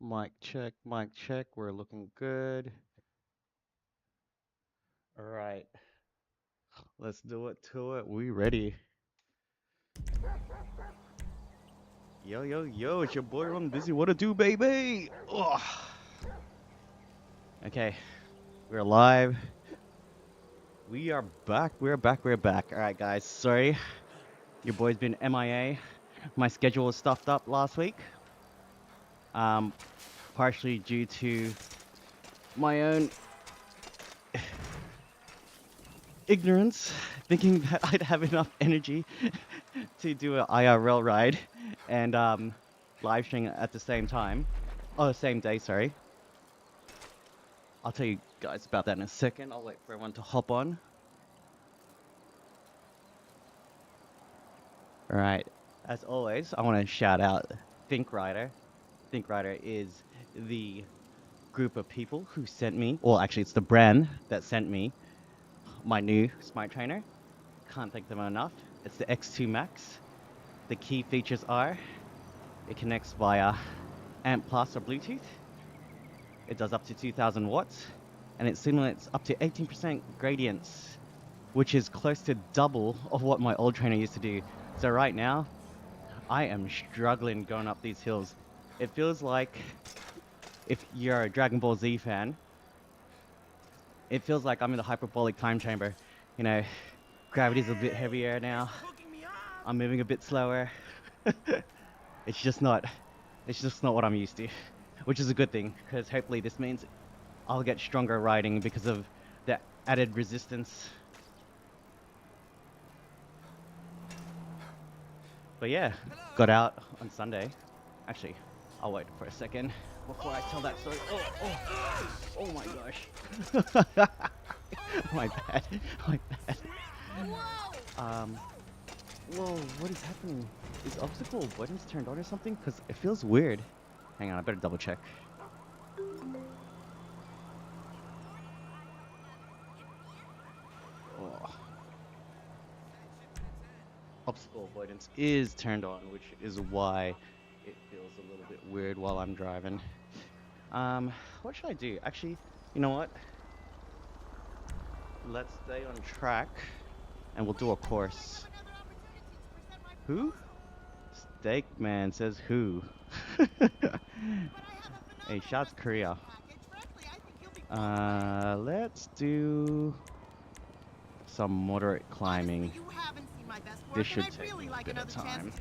Mic check. We're looking good. All right, let's do it to it. We ready? Yo, yo, yo, it's your boy Ron Busy. What to do, baby? Ugh. Okay, we're live. We are back. We're back. We're back. All right, guys. Sorry, your boy's been MIA. My schedule was stuffed up last week. Um, partially due to my own ignorance, thinking that I'd have enough energy to do an IRL ride and live stream at the same time. Oh, the same day, sorry. I'll tell you guys about that in a second. I'll wait for everyone to hop on. All right. As always, I want to shout out Think Rider. Think Rider is the group of people who sent me, well, actually, it's the brand that sent me my new smart trainer. Can't thank them enough. It's the X2 Max. The key features are it connects via AMP Plus or Bluetooth. It does up to 2000 watts and it simulates up to 18% gradients, which is close to double of what my old trainer used to do. So right now, I am struggling going up these hills. It feels like if you're a Dragon Ball Z fan, it feels like I'm in the hyperbolic time chamber. You know, gravity's a bit heavier now. I'm moving a bit slower. It's just not what I'm used to, which is a good thing because hopefully this means I'll get stronger riding because of the added resistance. But yeah, got out on Sunday. Actually, I'll wait for a second before I tell that story. Oh my gosh. My bad, my bad. Um, whoa, what is happening? Is obstacle buttons turned on or something? Because it feels weird. Hang on, I better double check. Oh. Obstacle avoidance is turned on, which is why it feels a little bit weird while I'm driving. What should I do? Actually, you know what? Let's stay on track and we'll do a course. Who? Steak Man says who? Hey, shots Korea. Let's do some moderate climbing. This should take me a bit of time.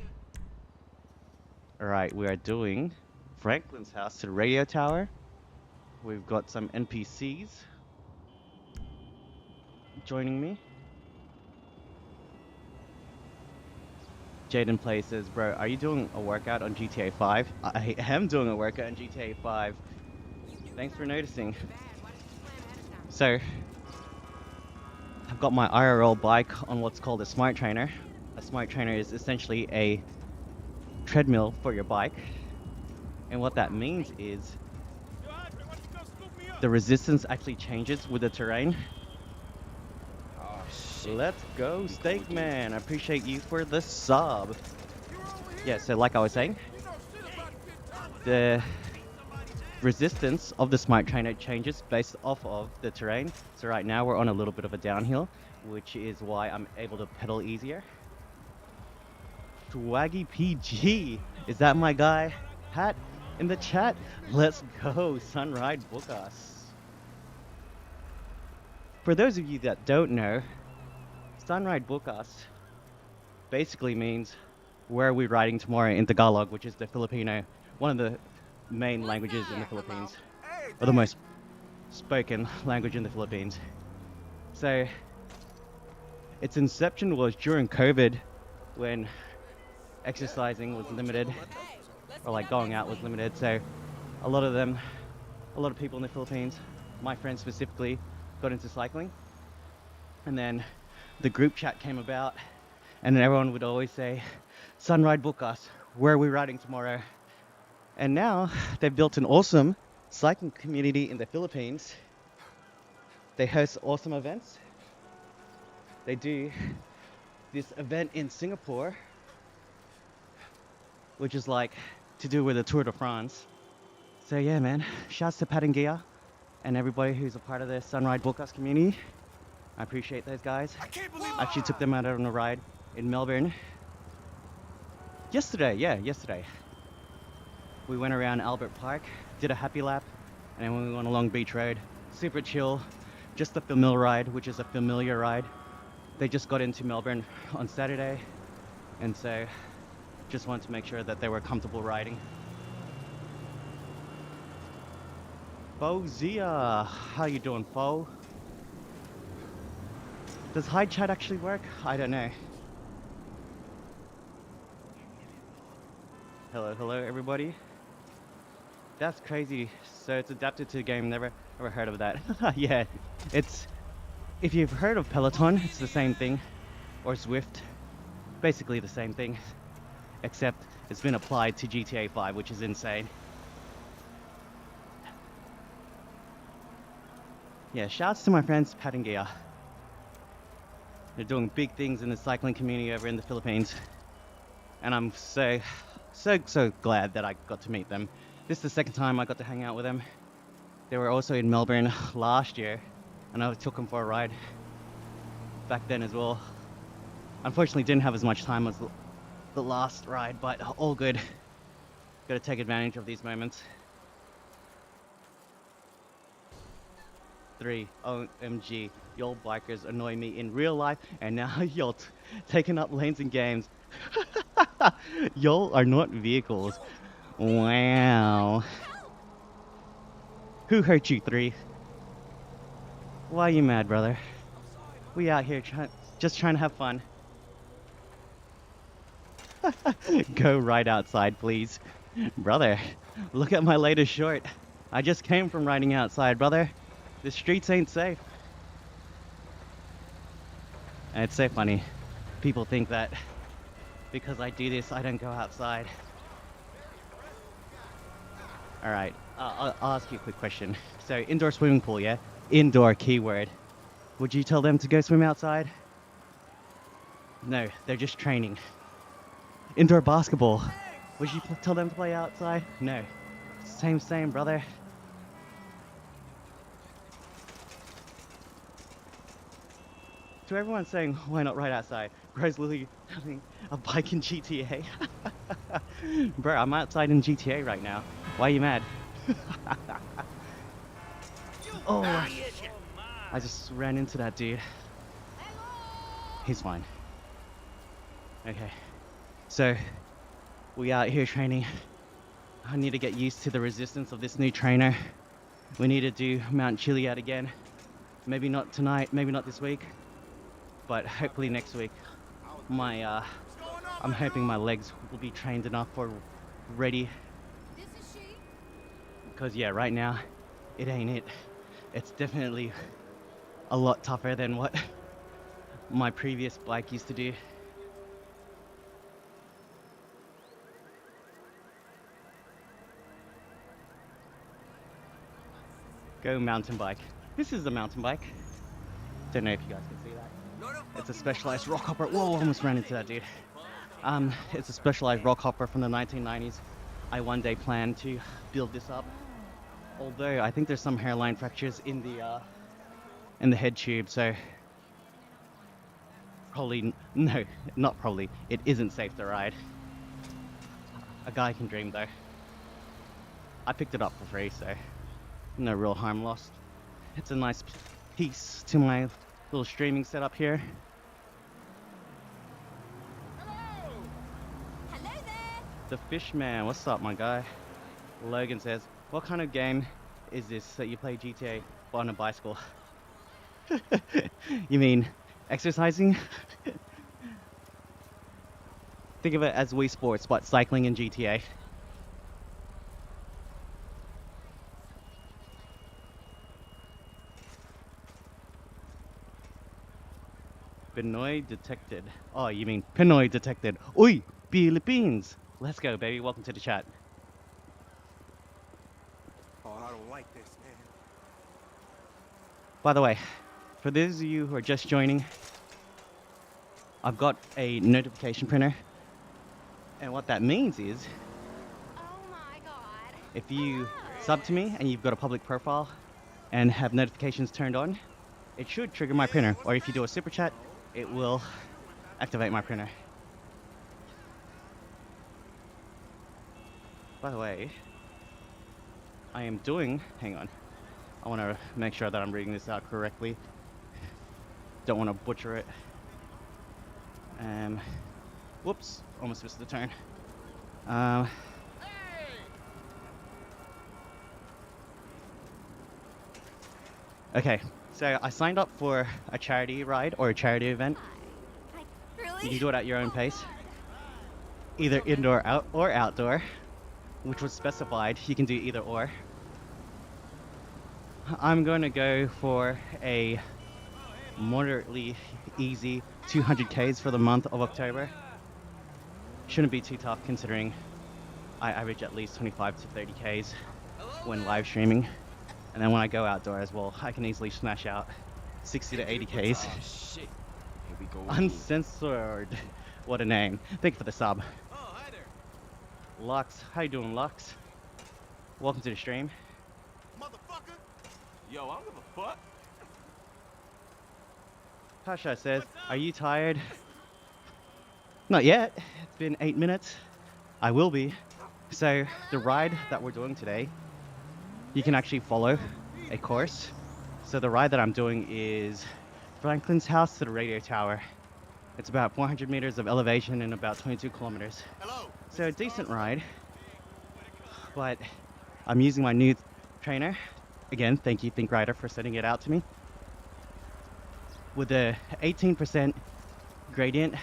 Alright, we are doing Franklin's house to the radio tower. We've got some NPCs joining me. Jaden Play says, bro, are you doing a workout on GTA 5? I am doing a workout on GTA 5. Thanks for noticing. So, I've got my IRL bike on what's called a smart trainer. A smart trainer is essentially a treadmill for your bike. And what that means is the resistance actually changes with the terrain. Let's go, Steak Man. I appreciate you for the sub. Yeah, so like I was saying, the resistance of the smart trainer changes based off of the terrain. So right now we're on a little bit of a downhill, which is why I'm able to pedal easier. Swaggy PG, is that my guy? Hat in the chat. Let's go, Ride Bukas. For those of you that don't know, Ride Bukas basically means where are we riding tomorrow in Tagalog, which is the Filipino, one of the main languages in the Philippines, or the most spoken language in the Philippines. So its inception was during COVID, when exercising was limited, or like going out was limited. So a lot of people in the Philippines, my friends specifically, got into cycling. And then the group chat came about, and everyone would always say, Ride Bukas, where are we riding tomorrow? And now they've built an awesome cycling community in the Philippines. They host awesome events. They do this event in Singapore, which is like to do with the Tour de France. So yeah, man. Shouts to Pat and Gia and everybody who's a part of the Ride Bukas community. I appreciate those guys. I actually took them out on a ride in Melbourne yesterday. Yeah, yesterday. We went around Albert Park, did a happy lap, and then we went along Beach Road. Super chill. Just the familiar ride, which is a familiar ride. They just got into Melbourne on Saturday, and so just wanted to make sure that they were comfortable riding. Fo Zia, how you doing, Fo? Does hide chat actually work? I don't know. Hello, hello, everybody. That's crazy. So it's adapted to the game. Never heard of that. Yeah, it's if you've heard of Peloton, it's the same thing, or Zwift, basically the same thing, except it's been applied to GTA 5, which is insane. Yeah, shouts to my friends Pat and Gia. They're doing big things in the cycling community over in the Philippines, and I'm so glad that I got to meet them. This is the second time I got to hang out with them. They were also in Melbourne last year, and I took them for a ride back then as well. Unfortunately, didn't have as much time as the last ride, but all good. Got to take advantage of these moments. 3. OMG, y'all bikers annoy me in real life, and now y'all taking up lanes in games. Y'all are not vehicles. Wow. Who hurt you, 3? Why are you mad, brother? We out here just trying to have fun. Go right outside, please. Brother, look at my latest short. I just came from riding outside, brother. The streets ain't safe. And it's so funny. People think that because I do this, I don't go outside. Alright, I'll ask you a quick question. So, indoor swimming pool, yeah? Indoor keyword. Would you tell them to go swim outside? No, they're just training. Indoor basketball. Would you tell them to play outside? No. Same, brother. To everyone saying, why not ride outside? Bro's literally having a bike in GTA. Bro, I'm outside in GTA right now. Why are you mad? Oh, I just ran into that dude. He's fine. Okay. So, we out here training. I need to get used to the resistance of this new trainer. We need to do Mount Chiliad again. Maybe not tonight, maybe not this week, but hopefully next week. I'm hoping my legs will be trained enough or ready. Because yeah, right now, it ain't it. It's definitely a lot tougher than what my previous bike used to do. Go mountain bike. This is a mountain bike. Don't know if you guys can see that. It's a specialized rock hopper. Whoa, almost ran into that dude. It's a specialized rock hopper from the 1990s. I one day plan to build this up. Although I think there's some hairline fractures in the head tube, so probably no, not probably. It isn't safe to ride. A guy can dream though. I picked it up for free, so no real harm lost. It's a nice piece to my little streaming setup here. Hello there. The Fishman, what's up, my guy? Logan says, what kind of game is this that you play GTA but on a bicycle? You mean exercising? Think of it as Wii Sports, but cycling in GTA. Pinoy detected. Oh, you mean Pinoy detected. Oi, Philippines. Let's go, baby. Welcome to the chat. Oh, I don't like this, man. By the way, for those of you who are just joining, I've got a notification printer. And what that means is, Oh my god. if you sub to me and you've got a public profile and have notifications turned on, it should trigger my printer. Or if you do a super chat, it will activate my printer. By the way, I am doing, hang on, I want to make sure that I'm reading this out correctly. Don't want to butcher it. Whoops, almost missed the turn. Okay, so I signed up for a charity ride or a charity event. You can do it at your own pace, either indoor or outdoor, which was specified. You can do either or. I'm going to go for a moderately easy 200 Ks for the month of October. Shouldn't be too tough considering I average at least 25 to 30 Ks when live streaming. And then when I go outdoor as well, I can easily smash out 60 to 80 Ks. Oh, shit. Here we go. Uncensored. What a name. Thank you for the sub. Oh, hi there. Lux, how you doing, Lux? Welcome to the stream. Motherfucker! Yo, I don't give a fuck. Pasha says, are you tired? Not yet. It's been 8 minutes. I will be. So the ride that we're doing today, you can actually follow a course. So the ride that I'm doing is Franklin's house to the radio tower. It's about 400 meters of elevation and about 22 kilometers. Hello. So a decent ride, but I'm using my new trainer. Again, thank you, Think Rider, for sending it out to me. With the 18% gradient,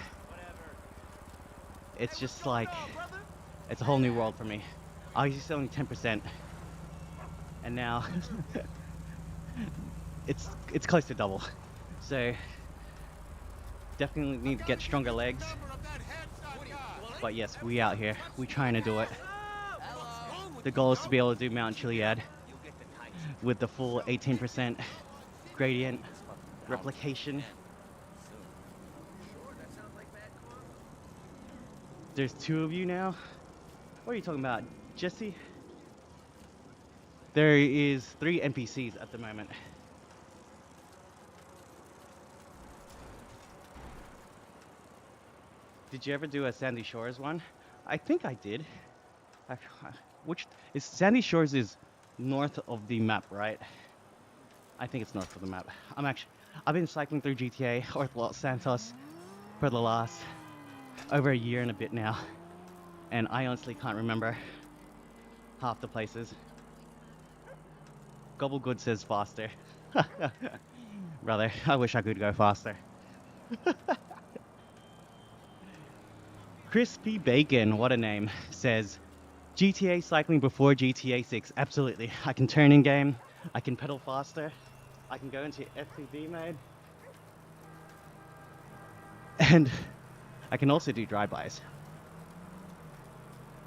it's just like, it's a whole new world for me. I was used to only 10%, and now it's close to double. So definitely need to get stronger legs. But yes, we out here. We trying to do it. The goal is to be able to do Mount Chiliad with the full 18% gradient replication. There's 2 of you now. What are you talking about, Jesse? There is 3 NPCs at the moment. Did you ever do a Sandy Shores one? I think I did. Which is Sandy Shores is north of the map, right? I think it's north of the map. I've been cycling through GTA or Los Santos for the last over a year and a bit now, and I honestly can't remember half the places. Gobblegood says faster. Brother, I wish I could go faster. Crispy Bacon, what a name, says GTA cycling before GTA 6. Absolutely. I can turn in game, I can pedal faster, I can go into FPV mode, and I can also do drive-bys.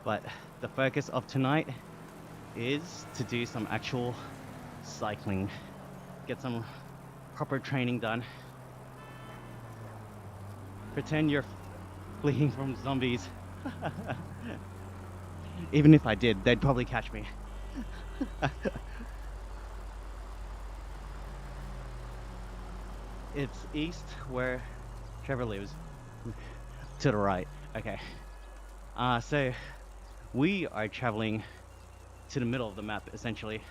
But the focus of tonight is to do some actual cycling, get some proper training done. Pretend you're fleeing from zombies. Even if I did, they'd probably catch me. It's east where Trevor lives. To the right. Okay. So we are traveling to the middle of the map, essentially.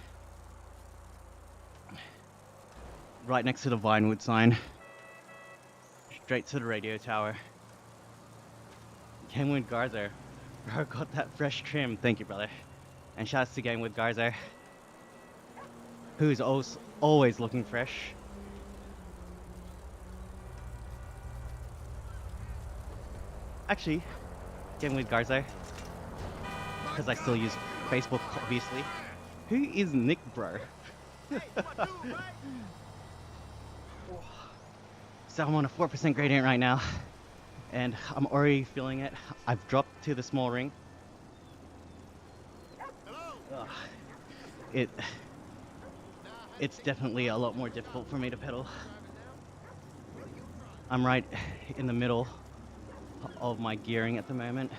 Right next to the Vinewood sign. Straight to the radio tower. Gamewood Garza. Bro, got that fresh trim. Thank you, brother. And shouts to Gamewood Garza, who's always looking fresh. Actually, Gamewood Garza, because I still use Facebook, obviously. Who is Nick, bro? So I'm on a 4% gradient right now, and I'm already feeling it. I've dropped to the small ring. It's definitely a lot more difficult for me to pedal. I'm right in the middle of my gearing at the moment,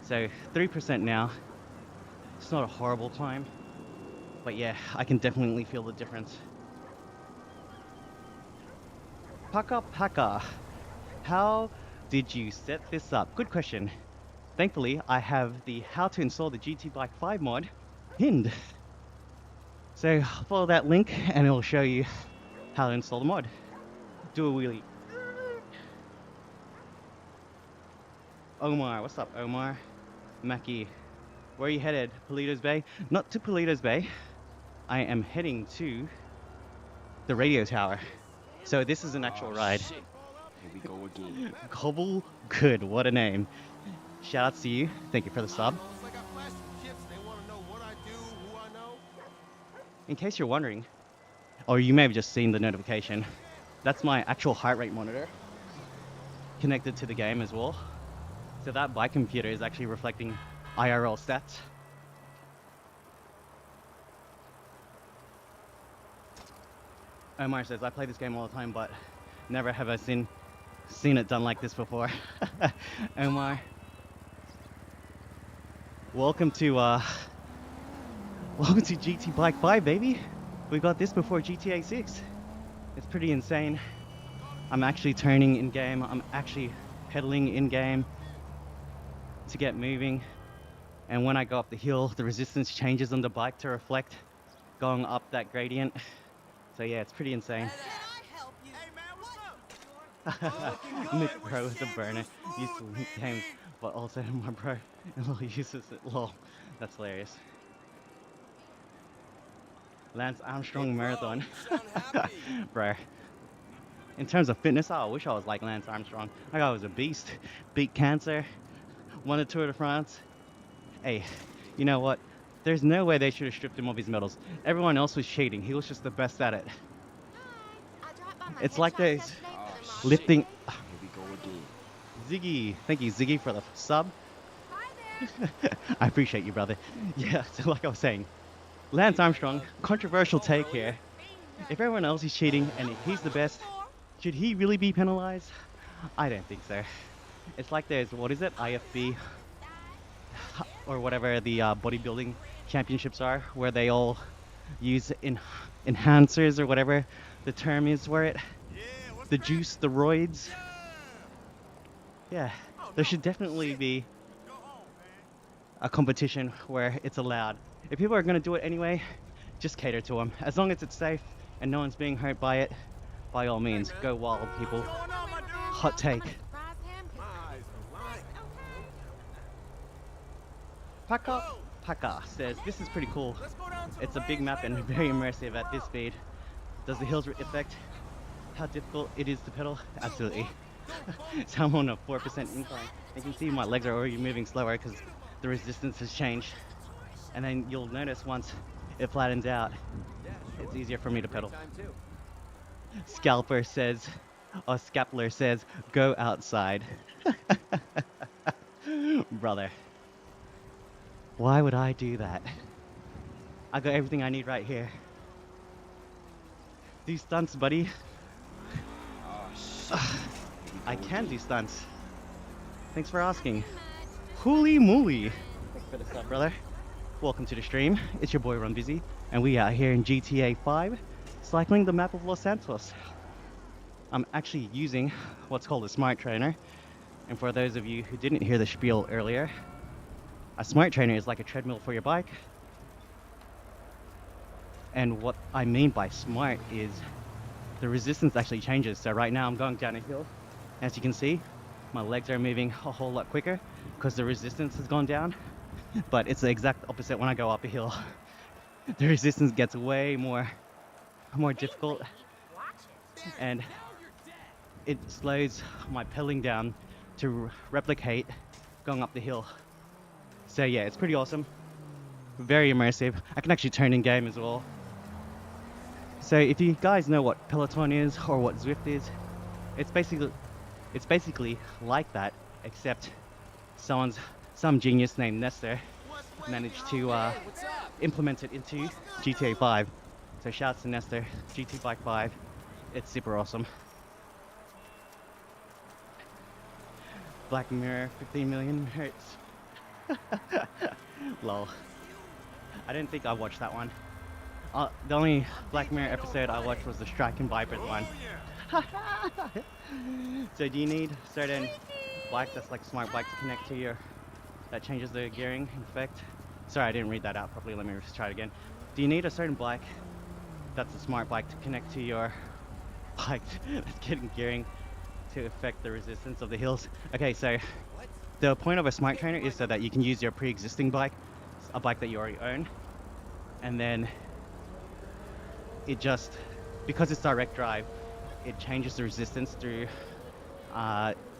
so 3% now. It's not a horrible climb, But yeah, I can definitely feel the difference. Paka Paka, how did you set this up? Good question. Thankfully, I have the how to install the GT Bike 5 mod pinned. So follow that link and it'll show you how to install the mod. Do a wheelie. Omar, what's up, Omar? Mackie, where are you headed? Politos Bay? Not to Politos Bay. I am heading to the radio tower. So this is an actual Oh, ride. shit. Here we go again. Cobble Good, what a name. Shout out to you. Thank you for the sub. I got flash chips. They want to know what I do, who I know. In case you're wondering, or you may have just seen the notification, that's my actual heart rate monitor connected to the game as well. So that bike computer is actually reflecting IRL stats. Omar says, I play this game all the time, but never have I seen it done like this before. Omar, welcome to GT Bike 5, baby. We got this before GTA 6. It's pretty insane. I'm actually turning in game. I'm actually pedaling in game to get moving. And when I go up the hill, the resistance changes on the bike to reflect going up that gradient. So yeah, it's pretty insane. Can I help you? Hey, man, what's up? Nick Pro is a burner. Used to link games, but also my bro uses it. Lol, that's hilarious. Lance Armstrong marathon. Bro. In terms of fitness, I wish I was like Lance Armstrong. Like I was a beast. Beat cancer. Won the Tour de France. Hey, you know what? There's no way they should have stripped him of his medals. Everyone else was cheating. He was just the best at it. It's like those lifting. Here we go again. Ziggy. Thank you, Ziggy, for the sub. I appreciate you, brother. Yeah, so like I was saying, Lance Armstrong, controversial take here. If everyone else is cheating and if he's the best, should he really be penalized? I don't think so. It's like there's, what is it, IFB, or whatever the bodybuilding championships are, where they all use enhancers or whatever the term is, where it, the juice, the roids. Yeah, there should definitely be a competition where it's allowed. If people are going to do it anyway, just cater to them. As long as it's safe and no one's being hurt by it, by all means, go wild, people. Hot take. Paka says, this is pretty cool. It's a big map and very immersive at this speed. Does the hills affect how difficult it is to pedal? Absolutely. So I'm on a 4% incline. You can see my legs are already moving slower because the resistance has changed. And then you'll notice once it flattens out, it's easier for me to pedal. Scalper says, or Scapler says, go outside. Brother. Why would I do that? I got everything I need right here. Do stunts, buddy. I can do stunts. Thanks for asking. Holy moly. Thanks for the stuff, brother. Welcome to the stream. It's your boy Run Busy, and we are here in GTA 5, cycling the map of Los Santos. I'm actually using what's called a smart trainer. And for those of you who didn't hear the spiel earlier, a smart trainer is like a treadmill for your bike. And what I mean by smart is the resistance actually changes. So right now I'm going down a hill. As you can see, my legs are moving a whole lot quicker because the resistance has gone down. But it's the exact opposite when I go up a hill. The resistance gets way more difficult, and it slows my pedaling down to replicate going up the hill. So yeah, it's pretty awesome. Very immersive. I can actually turn in game as well. So if you guys know what Peloton is or what Zwift is, it's basically like that, except some genius named Nestor managed to implement it into GTA 5. So shouts to Nestor, GTA Bike 5. It's super awesome. Black Mirror, 15 million hertz. Lol. I didn't think I watched that one. The only Black Mirror episode I watched was the Striking Vipers one. Oh, yeah. So do you need certain bike that's like smart bike to connect to your that changes the gearing in effect? Sorry, I didn't read that out properly. Let me just try it again. Do you need a certain bike that's a smart bike to connect to your bike that's getting gearing to affect the resistance of the hills? Okay, so the point of a smart trainer is so that you can use your pre-existing bike, a bike that you already own, and then it just, because it's direct drive, it changes the resistance through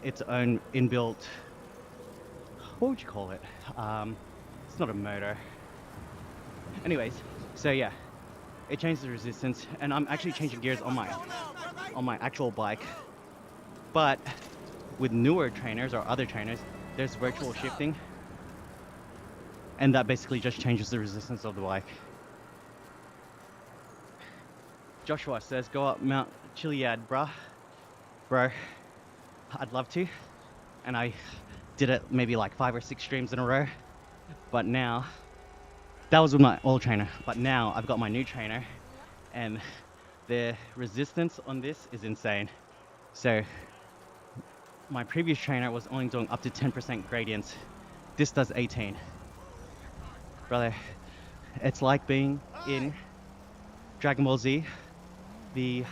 its own inbuilt, what would you call it? It's not a motor. Anyways, so yeah, it changes the resistance, and I'm actually changing gears on my actual bike. But with newer trainers or other trainers, there's virtual shifting, and that basically just changes the resistance of the bike. Joshua says, go up Mount Chiliad, bruh. Bro, I'd love to. And I did it maybe like 5 or 6 streams in a row. But now, that was with my old trainer. But now I've got my new trainer, and the resistance on this is insane. So my previous trainer was only doing up to 10% gradients. This does 18. Brother, it's like being in Dragon Ball Z, the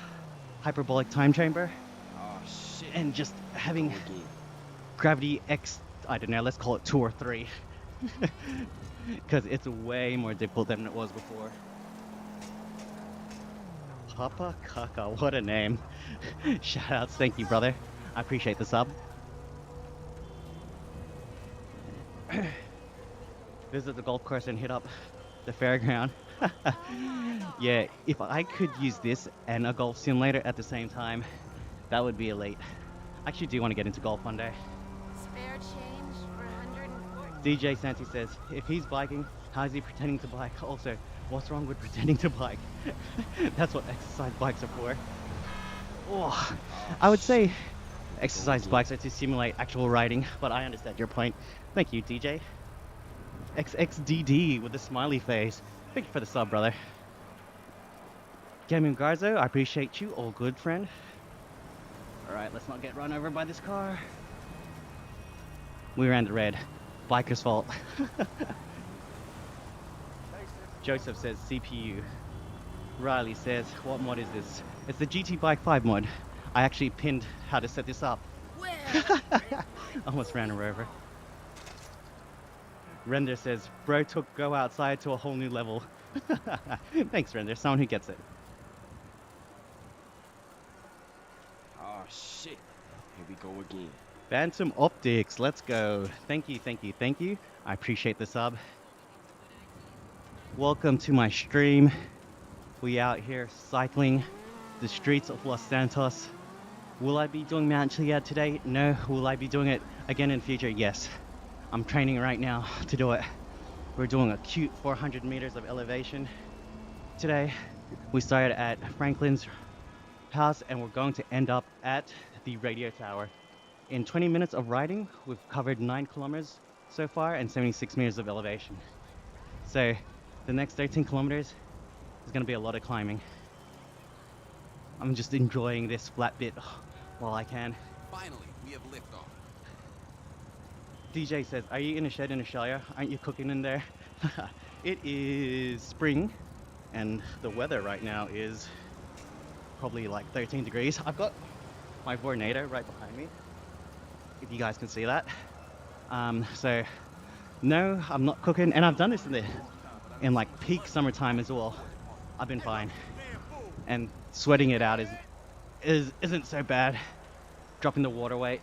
hyperbolic time chamber, Oh shit. and just Go having again. gravity X, I don't know, let's call it 2 or 3. Because it's way more difficult than it was before. Papa Kaka, what a name. Shoutouts, thank you, brother. I appreciate the sub. Visit the golf course and hit up the fairground. Yeah, if I could use this and a golf simulator at the same time, that would be elite. I actually do want to get into golf one day. Spare change for 140. DJ Santi says, if he's biking, how is he pretending to bike? Also, what's wrong with pretending to bike? That's what exercise bikes are for. Oh, I would say exercise bikes are to simulate actual riding, but I understand your point. Thank you, DJ. XXDD with a smiley face. Thank you for the sub, brother. Gaming Garzo, I appreciate you. All good, friend. Alright, let's not get run over by this car. We ran the red. Biker's fault. Joseph says CPU. Riley says, what mod is this? It's the GT Bike 5 mod. I actually pinned how to set this up. Almost ran her over. Render says, bro took go outside to a whole new level. Thanks, Render. Someone who gets it. Oh shit. Here we go again. Phantom Optics, let's go. Thank you, thank you, thank you. I appreciate the sub. Welcome to my stream. We out here cycling the streets of Los Santos. Will I be doing Mount Chiliad today? No. Will I be doing it again in future? Yes. I'm training right now to do it. We're doing a cute 400 meters of elevation today. We started at Franklin's house and we're going to end up at the radio tower. In 20 minutes of riding, we've covered 9 kilometers so far and 76 meters of elevation. So the next 13 kilometers is going to be a lot of climbing. I'm just enjoying this flat bit while I can. Finally, we have liftoff. DJ says, are you in a shed in Australia? Aren't you cooking in there? It is spring and the weather right now is probably like 13 degrees. I've got my Vornado right behind me, if you guys can see that. So no, I'm not cooking, and I've done this in like peak summertime as well. I've been fine, and sweating it out isn't so bad. Dropping the water weight.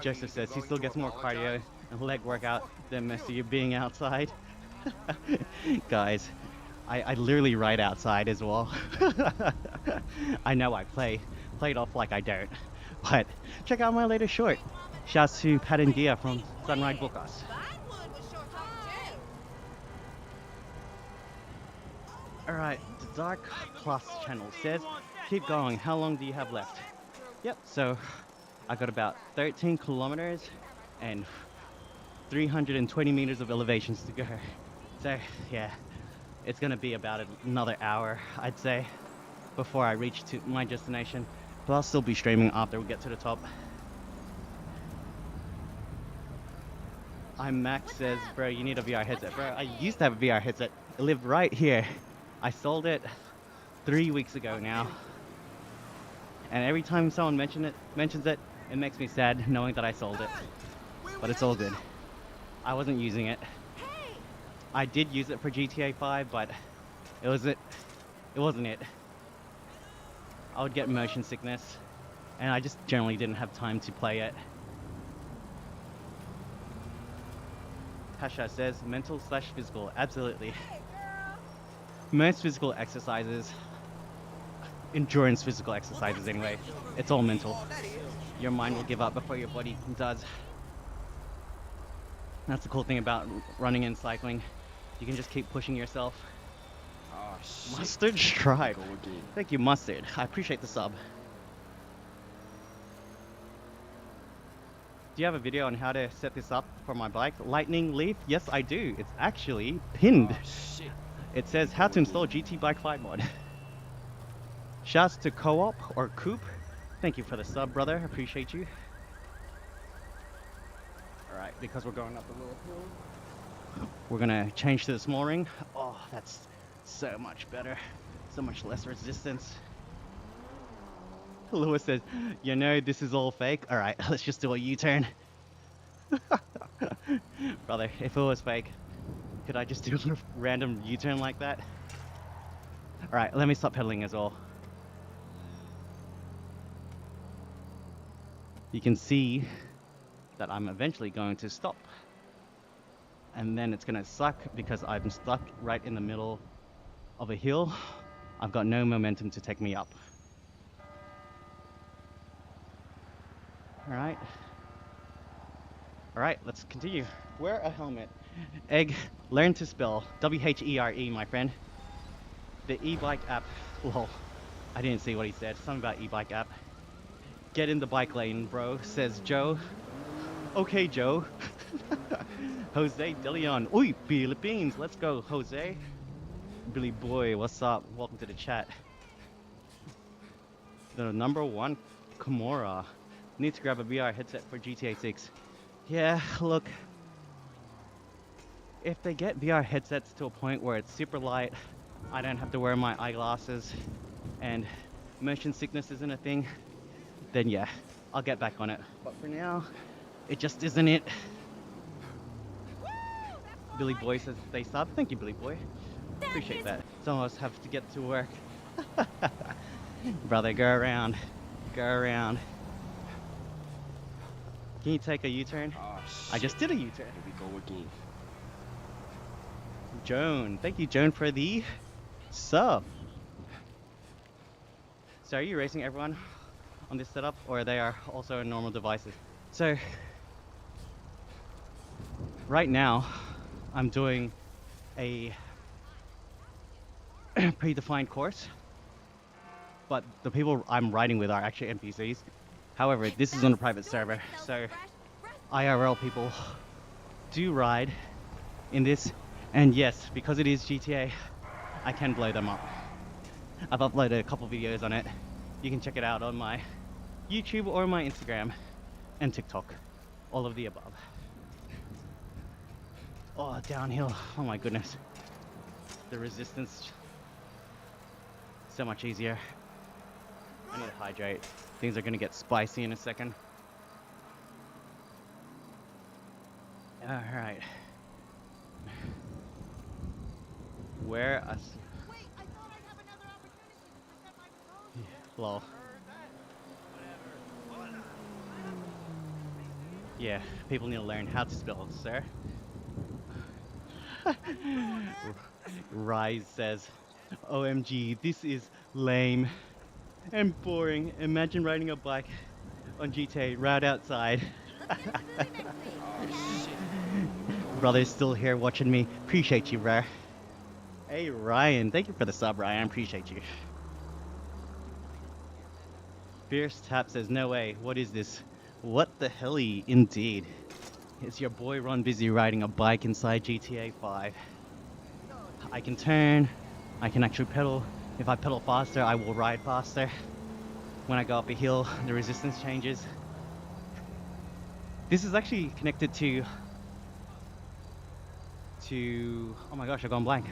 Joseph says he still gets more cardio and leg workout than most of you being outside. Guys, I literally ride outside as well. I know I play it off like I don't, but check out my latest short. Shouts to Pat and Gia from Ride Bukas. Alright, the Dark Plus channel says, keep going, how long do you have left? Yep, so I got about 13 kilometers and 320 meters of elevations to go. So, yeah, it's gonna be about another hour, I'd say, before I reach to my destination. But I'll still be streaming after we get to the top. I'm Max says, bro, you need a VR headset. Bro, I used to have a VR headset. It lived right here. I sold it 3 weeks ago now. And every time someone mentions it, it makes me sad knowing that I sold it. But it's all good. I wasn't using it. I did use it for GTA 5, but it wasn't it. I would get motion sickness, and I just generally didn't have time to play it. Hasha says, mental/physical, absolutely. Most physical exercises, endurance physical exercises anyway, it's all mental. Your mind will give up before your body does. That's the cool thing about running and cycling. You can just keep pushing yourself. Oh, shit. Mustard Stripe. Go again. Thank you, Mustard. I appreciate the sub. Do you have a video on how to set this up for my bike? Lightning Leaf? Yes, I do. It's actually pinned. Oh, shit. It says how to install GT Bike 5 mod. Shouts to Co-op or Coop. Thank you for the sub, brother. Appreciate you. Alright, because we're going up a little hill, we're gonna change to the small ring. Oh, that's so much better. So much less resistance. Lewis says, you know this is all fake. Alright, let's just do a U-turn. Brother, if it was fake, could I just do a random U-turn like that? Alright, let me stop pedaling as well. You can see that I'm eventually going to stop. And then it's gonna suck because I'm stuck right in the middle of a hill. I've got no momentum to take me up. Alright. Alright, let's continue. Wear a helmet. Egg, learn to spell. W-H-E-R-E, my friend. The e-bike app. Lol. I didn't see what he said. Something about e-bike app. Get in the bike lane, bro, says Joe. Okay, Joe. Jose De Leon. Oi, Philippines. Let's go, Jose. Billy Boy, what's up? Welcome to the chat. The number one, Kimura. Need to grab a VR headset for GTA 6. Yeah, look. If they get VR headsets to a point where it's super light, I don't have to wear my eyeglasses, and motion sickness isn't a thing, then yeah, I'll get back on it. But for now, it just isn't it. Billy Boy says stay sub. Thank you, Billy Boy. Appreciate that. Some of us have to get to work. Brother, go around. Go around. Can you take a U-turn? Oh, shit. I just did a U-turn. Here we go again. Joan. Thank you, Joan, for the sub. So are you racing everyone on this setup, or they are also on normal devices? So right now I'm doing a predefined course, but the people I'm riding with are actually NPCs. However, this is on a private server, so IRL people do ride in this, and yes, because it is GTA, I can blow them up. I've uploaded a couple videos on it. You can check it out on my YouTube or my Instagram and TikTok. All of the above. Oh, downhill. Oh my goodness. The resistance, so much easier. I need to hydrate. Things are gonna get spicy in a second. Alright. Where a... Wait, I thought I'd have another opportunity to present my proposal. Lol. Yeah, people need to learn how to spell, sir. Rise says, OMG, this is lame and boring. Imagine riding a bike on GTA right outside. Oh, shit. Brother's still here watching me. Appreciate you, bro. Hey, Ryan. Thank you for the sub, Ryan. Appreciate you. Fierce Tap says, no way. What is this? What the helly? Indeed. It's your boy Ron busy riding a bike inside GTA 5. I can turn, I can actually pedal. If I pedal faster, I will ride faster. When I go up a hill, the resistance changes. This is actually connected to oh my gosh, I've gone blank.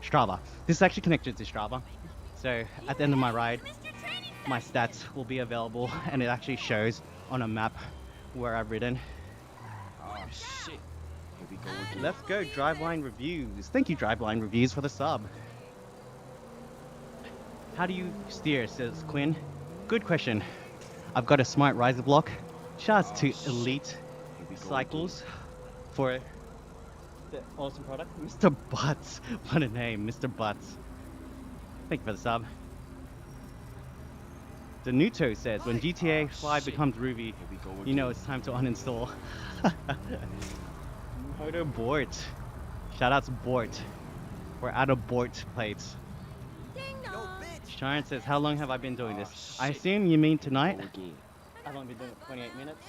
Strava. This is actually connected to Strava. So at the end of my ride, my stats will be available and it actually shows on a map where I've ridden. Oh shit. Here we go again. Let's go Driveline Reviews. Thank you Driveline Reviews for the sub. How do you steer, says Quinn. Good question. I've got a smart riser block. Shouts to Elite Here we go Cycles for the awesome product. Mr. Butts. What a name, Mr. Butts. Thank you for the sub. Danuto says, when GTA 5 becomes Ruby, Here we go again. you know it's time to uninstall. Motor Bort. Shout out to Bort. We're out of Bort plates. Ding Yo, dong. bitch. Sharon says, how long have I been doing Oh, this? I shit. assume you mean Here tonight. we go again. I've only been doing it 28 minutes.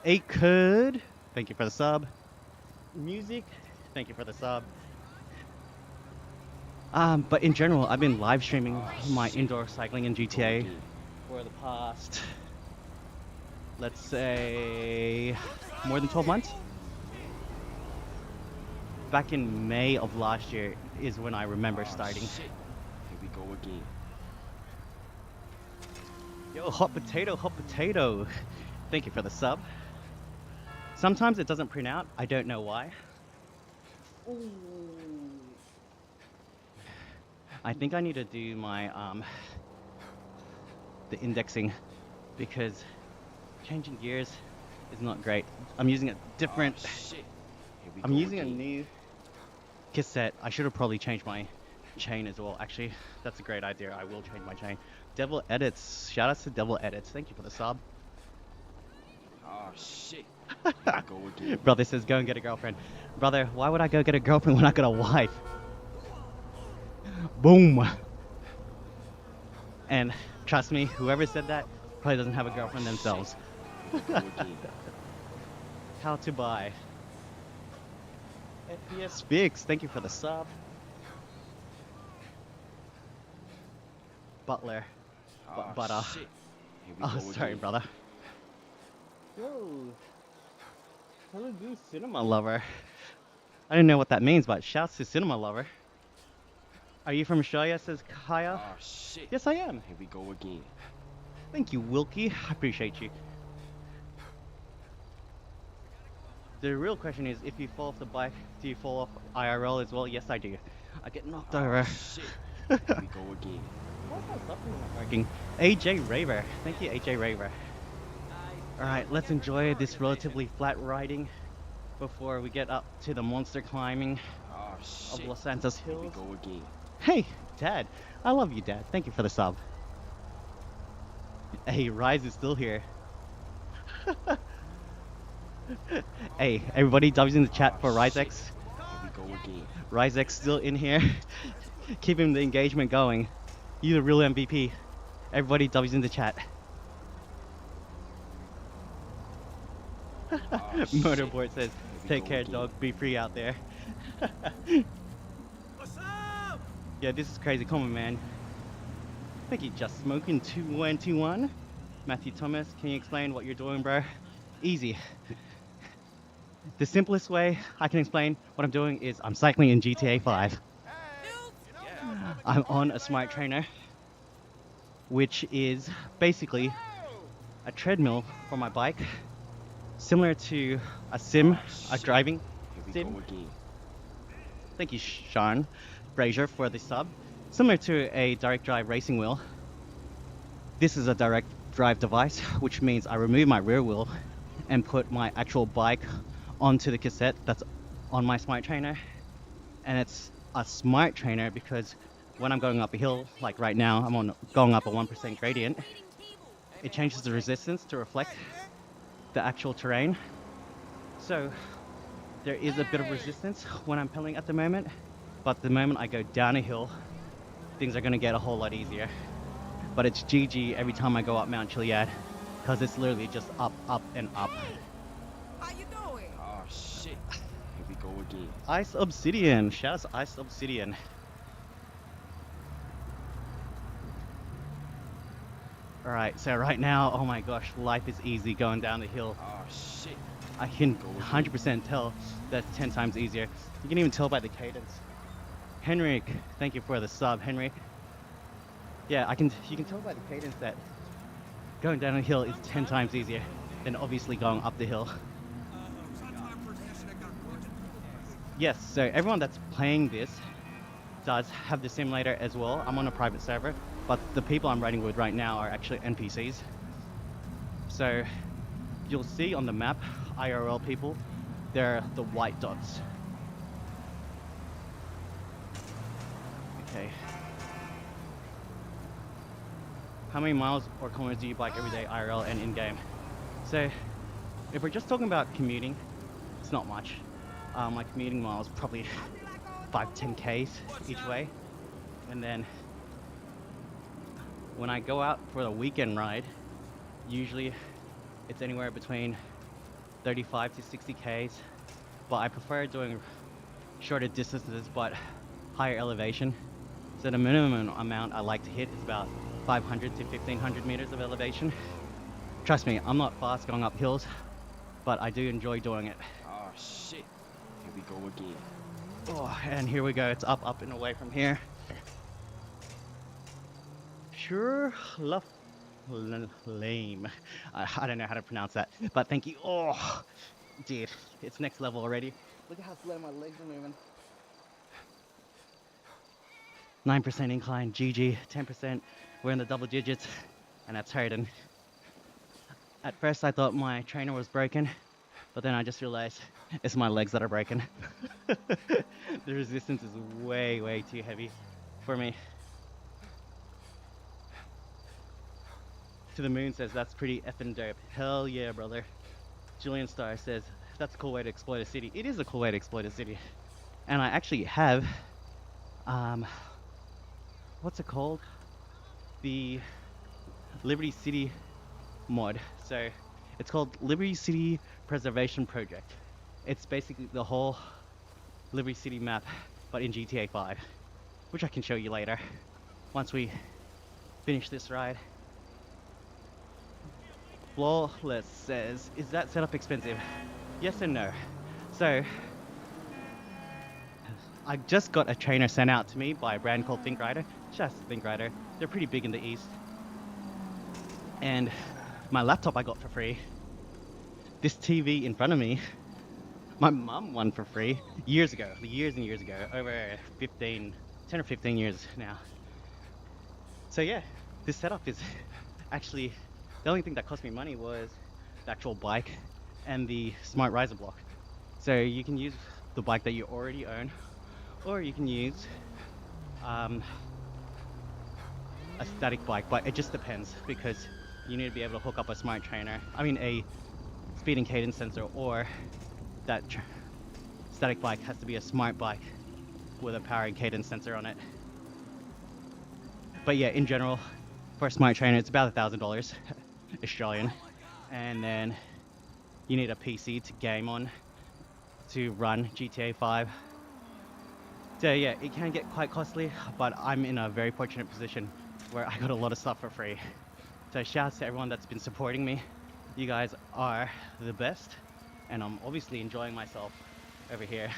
8 could. Thank you for the sub. Music. Thank you for the sub. But in general, I've been live streaming my indoor cycling in Go GTA again. for the past, let's say, more than 12 months. Back in May of last year is when I remember Oh, starting. shit. Here we go again. Yo, hot potato, hot potato. Thank you for the sub. Sometimes it doesn't print out. I don't know why. I think I need to do my the indexing because changing gears is not great. I'm using a different. Oh, shit. Here we I'm go using a again. new cassette. I should have probably changed my chain as well. Actually, that's a great idea. I will change my chain. Devil Edits. Shout outs to Devil Edits. Thank you for the sub. Oh shit. Here we go again. Brother says go and get a girlfriend. Brother, why would I go get a girlfriend when I got a wife? Boom. And trust me, whoever said that probably doesn't have a girlfriend themselves. Here we go again. How to buy. FPS Fix, thank you for the sub. Butler. Oh, Butter. shit. Here we Oh, go sorry, again. brother. Yo. Hello, Goose Cinema Lover. I don't know what that means, but shouts to Cinema Lover. Are you from Australia, says Kaya? Oh shit. Yes, I am. Here we go again. Thank you, Wilkie. I appreciate you. The real question is, if you fall off the bike, do you fall off IRL as well? Yes, I do. I get knocked Oh over. shit. Here we go again. Why is my button not working? AJ Raver. Thank you, AJ Raver. Alright, let's enjoy this relatively flat riding before we get up to the monster climbing Oh of shit. Los Santos Here we Hills. go again. Hey, Dad. I love you, Dad. Thank you for the sub. Hey, Rise is still here. Hey, everybody, W's in the chat for RiseX. Here we go again. RiseX still in here. Keeping the engagement going. You the real MVP. Everybody, W's in the chat. Oh, shit. Motorboard says, Here we take go care, again. dog. Be free out there. What's up? Yeah, this is crazy. Come on, man. Thank you, Just Smoking 2121. Matthew Thomas, can you explain what you're doing, bro? Easy. The simplest way I can explain what I'm doing is I'm cycling in GTA 5. Hey, you know, I'm on a smart trainer, which is basically a treadmill for my bike, similar to a sim, a driving Here we sim. go again. Thank you, Sean Brazier, for the sub. Similar to a direct drive racing wheel. This is a direct drive device, which means I remove my rear wheel and put my actual bike onto the cassette that's on my smart trainer. And it's a smart trainer because when I'm going up a hill, like right now, I'm going up a 1% gradient, it changes the resistance to reflect the actual terrain. So there is a bit of resistance when I'm pedaling at the moment, but the moment I go down a hill, things are gonna get a whole lot easier. But it's GG every time I go up Mount Chiliad, because it's literally just up, up, and up. how you doing? Oh shit. Here we go again. Ice Obsidian. Shout out to Ice Obsidian. Alright, so right now, oh my gosh, life is easy going down the hill. Oh shit. I can Go again. 100% tell that's 10 times easier. You can even tell by the cadence. Henrik, thank you for the sub, Henrik. Yeah, you can tell by the cadence that going down a hill is 10 times easier than obviously going up the hill. Yes, so everyone that's playing this does have the simulator as well. I'm on a private server, but the people I'm riding with right now are actually NPCs. So you'll see on the map, IRL people, they're the white dots. Okay. How many miles or kilometers do you bike every day, IRL and in-game? So if we're just talking about commuting, it's not much. My commuting miles probably 5-10 Ks each way. And then when I go out for the weekend ride, usually it's anywhere between 35 to 60 Ks, but I prefer doing shorter distances but higher elevation. So the minimum amount I like to hit is about 500 to 1500 meters of elevation. Trust me, I'm not fast going up hills, but I do enjoy doing it. Oh shit. Here we go again. Oh, and here we go. It's up, up and away from here. Sure, lame. I don't know how to pronounce that, but thank you. Oh, dude, it's next level already. Look at how slow my legs are moving. 9% incline, GG, 10%. We're in the double digits, and that's hurting. At first, I thought my trainer was broken, but then I just realized it's my legs that are broken. The resistance is way, way too heavy for me. To the Moon says, that's pretty effing dope. Hell yeah, brother. Julian Starr says, that's a cool way to exploit a city. It is a cool way to exploit a city. And I actually have, what's it called? The Liberty City mod. So it's called Liberty City Preservation Project. It's basically the whole Liberty City map, but in GTA 5, which I can show you later once we finish this ride. Flawless says, is that setup expensive? Yes and no. So I just got a trainer sent out to me by a brand called Think Rider. Just Think Rider. They're pretty big in the East. And my laptop I got for free. This TV in front of me, my mum won for free years ago, years and years ago, over 10 or 15 years now. So yeah, this setup is actually, the only thing that cost me money was the actual bike and the smart riser block. So you can use the bike that you already own, or you can use a static bike, but it just depends because you need to be able to hook up a smart trainer. I mean a speed and cadence sensor, or that static bike has to be a smart bike with a power and cadence sensor on it. But yeah, in general, for a smart trainer, it's about $1,000 Australian, and then you need a PC to game on to run GTA 5. So yeah, it can get quite costly, but I'm in a very fortunate position where I got a lot of stuff for free. So shouts to everyone that's been supporting me. You guys are the best, and I'm obviously enjoying myself over here.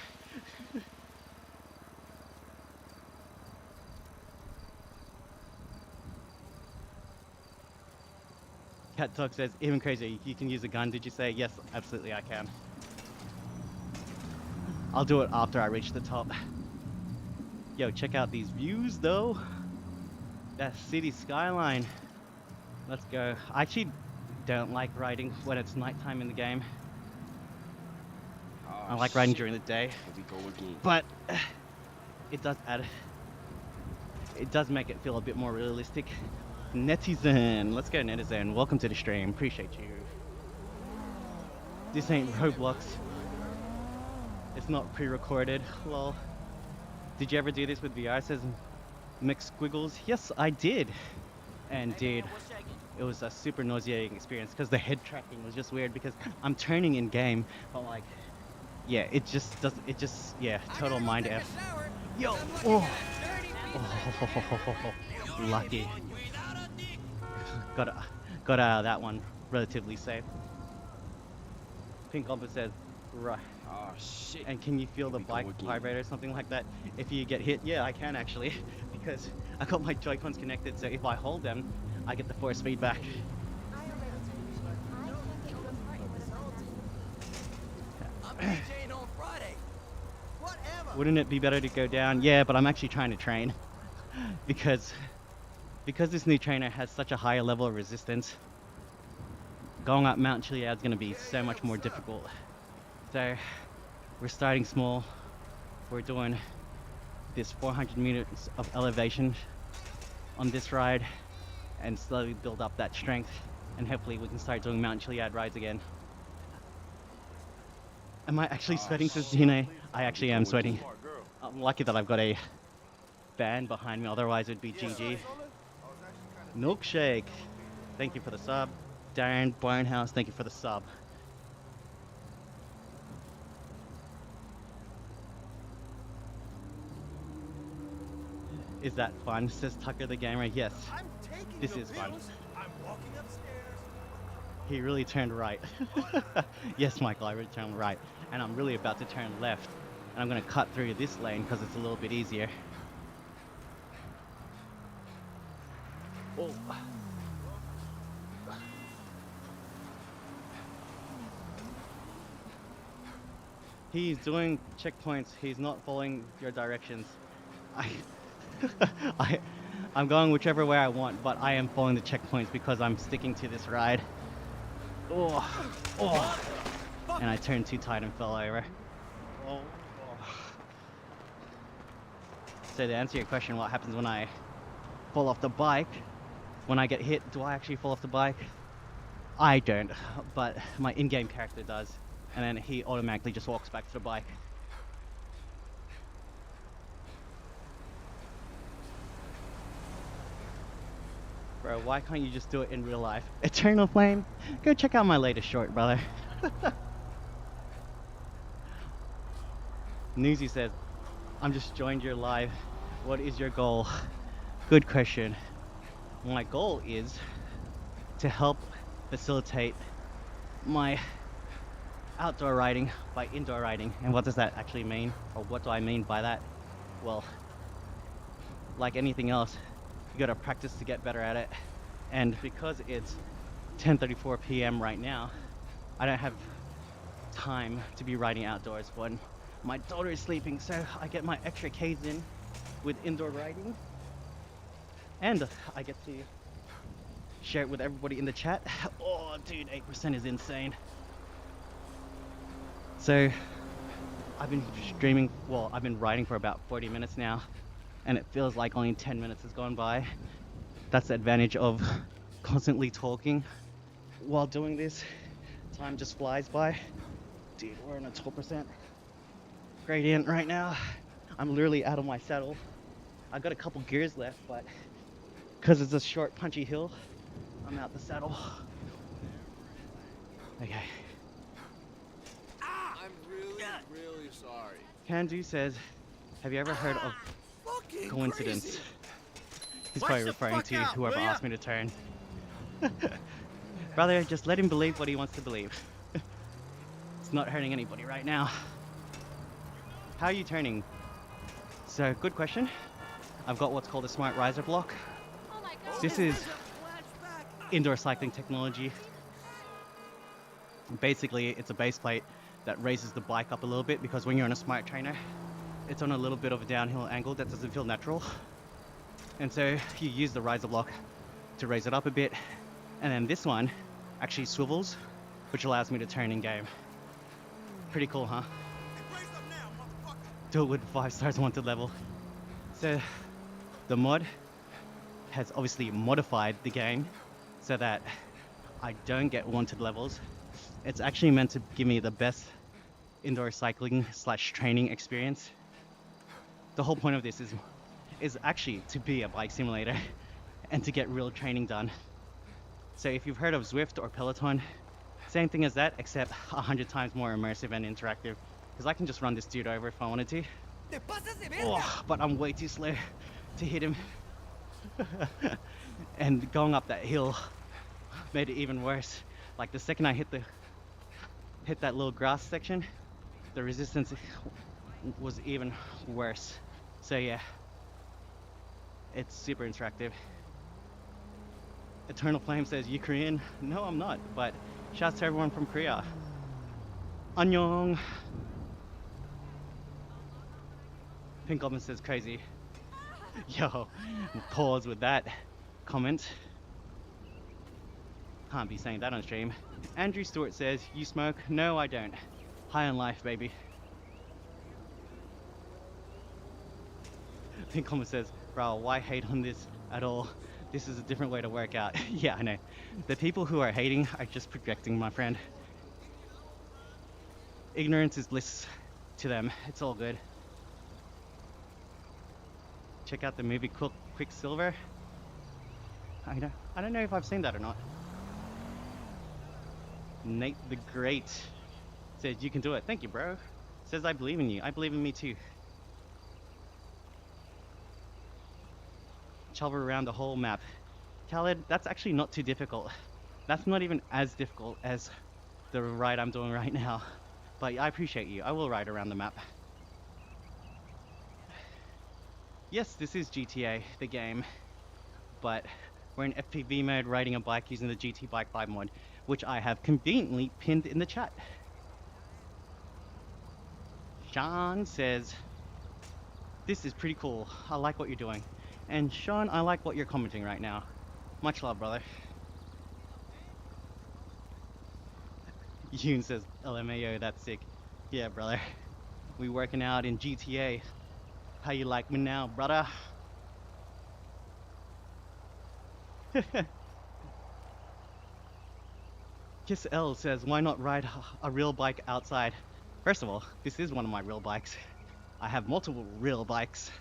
Cat Talk says, even crazier, you can use a gun, did you say? Yes, absolutely I can. I'll do it after I reach the top. Yo, check out these views though. That city skyline. Let's go. I actually don't like riding when it's nighttime in the game. Oh, I like riding shit. during the day. Here we go again. But it does add, it does make it feel a bit more realistic. Netizen, let's go Netizen. Welcome to the stream, appreciate you. This ain't Roblox. It's not pre-recorded, lol. Did you ever do this with VR, says McSquiggles? Yes, I did. And dude, it was a super nauseating experience because the head tracking was just weird because I'm turning in game, but like yeah, it just does. It just yeah, I total gotta go mind take f. a shower. Yo, 'Cause I'm looking oh, at 30 people. oh, You're a lucky. boy without a dick. Got got out of that one relatively safe. Pink Compass says, right. Oh shit. And can you feel Here the we bike go again. vibrate or something like that if you get hit? Yeah, I can actually, because I got my Joy-Cons connected, so if I hold them, I get the force feedback. I already told you, I can't get more partner with a I'm DJing on Friday. Whatever. Wouldn't it be better to go down? Yeah, but I'm actually trying to train because this new trainer has such a higher level of resistance. Going up Mount Chiliad is going to be so much more difficult. So we're starting small. We're doing this 400 meters of elevation on this ride and slowly build up that strength, and hopefully we can start doing Mount Chiliad rides again. Am I actually sweating, says Dine? I actually am sweating. I'm lucky that I've got a band behind me, otherwise it'd be GG. Milkshake, thank you for the sub. Darren Barnhouse, thank you for the sub. Is that fun, says Tucker the Gamer? Yes, this is fun. I'm walking upstairs. He really turned right. Yes, Michael, I really turned right. And I'm really about to turn left. And I'm going to cut through this lane because it's a little bit easier. Oh. He's doing checkpoints. He's not following your directions. I, I'm going whichever way I want, but I am following the checkpoints because I'm sticking to this ride. Oh, oh. And I turned too tight and fell over. Oh, oh. So to answer your question, what happens when I fall off the bike? When I get hit, do I actually fall off the bike? I don't, but my in-game character does. And then he automatically just walks back to the bike. Bro, why can't you just do it in real life? Eternal Flame? Go check out my latest short, brother. Newsy says, I'm just joined your live. What is your goal? Good question. My goal is to help facilitate my outdoor riding by indoor riding. And what does that actually mean? Or what do I mean by that? Well, like anything else, you gotta practice to get better at it. And because it's 10:34 p.m. right now, I don't have time to be riding outdoors when my daughter is sleeping, so I get my extra Ks in with indoor riding. And I get to share it with everybody in the chat. Oh, dude, 8% is insane. So I've been streaming, well, I've been riding for about 40 minutes now, and it feels like only 10 minutes has gone by. That's the advantage of constantly talking while doing this. Time just flies by. Dude, we're on a 12% gradient right now. I'm literally out of my saddle. I got a couple gears left, but because it's a short, punchy hill, I'm out the saddle. Okay. I'm really sorry. Kandu says, have you ever heard of Fucking coincidence? crazy. He's Watch probably the referring fuck to out, whoever will ya? asked me to turn. Brother, just let him believe what he wants to believe. It's not hurting anybody right now. How are you turning? So, good question. I've got what's called a smart riser block. Oh my god. This is Flashback. indoor cycling technology. Basically, it's a base plate that raises the bike up a little bit because when you're on a smart trainer, it's on a little bit of a downhill angle that doesn't feel natural. And so you use the riser block to raise it up a bit. And then this one actually swivels, which allows me to turn in game. Pretty cool, huh? Raise up now, motherfucker. Do it with 5 stars wanted level. So the mod has obviously modified the game so that I don't get wanted levels. It's actually meant to give me the best indoor cycling / training experience. The whole point of this is actually to be a bike simulator and to get real training done. So if you've heard of Zwift or Peloton, same thing as that, except 100 times more immersive and interactive. Because I can just run this dude over if I wanted to. ¡Te pasas de verga! Oh, but I'm way too slow to hit him. And going up that hill made it even worse. Like the second I hit that little grass section, the resistance was even worse. So yeah, it's super interactive. Eternal Flame says, you Korean? No, I'm not, but shouts to everyone from Korea. Annyeong. Pink Goblin says, crazy. Yo, pause with that comment. Can't be saying that on stream. Andrew Stewart says, you smoke? No, I don't. High on life, baby. Pink Comment says, bro, why hate on this at all? This is a different way to work out. Yeah, I know. The people who are hating are just projecting, my friend. Ignorance is bliss to them. It's all good. Check out the movie Quicksilver. I don't know if I've seen that or not. Nate the Great says, you can do it. Thank you, bro. Says, I believe in you. I believe in me too. Travel around the whole map. Khaled, that's actually not too difficult. That's not even as difficult as the ride I'm doing right now. But I appreciate you. I will ride around the map. Yes, this is GTA, the game. But we're in FPV mode riding a bike using the GT Bike 5 mod, which I have conveniently pinned in the chat. Sean says, this is pretty cool. I like what you're doing. And Sean, I like what you're commenting right now. Much love, brother. Yoon says, LMAO, that's sick. Yeah, brother. We working out in GTA. How you like me now, brother? Kiss L says, why not ride a real bike outside? First of all, this is one of my real bikes. I have multiple real bikes.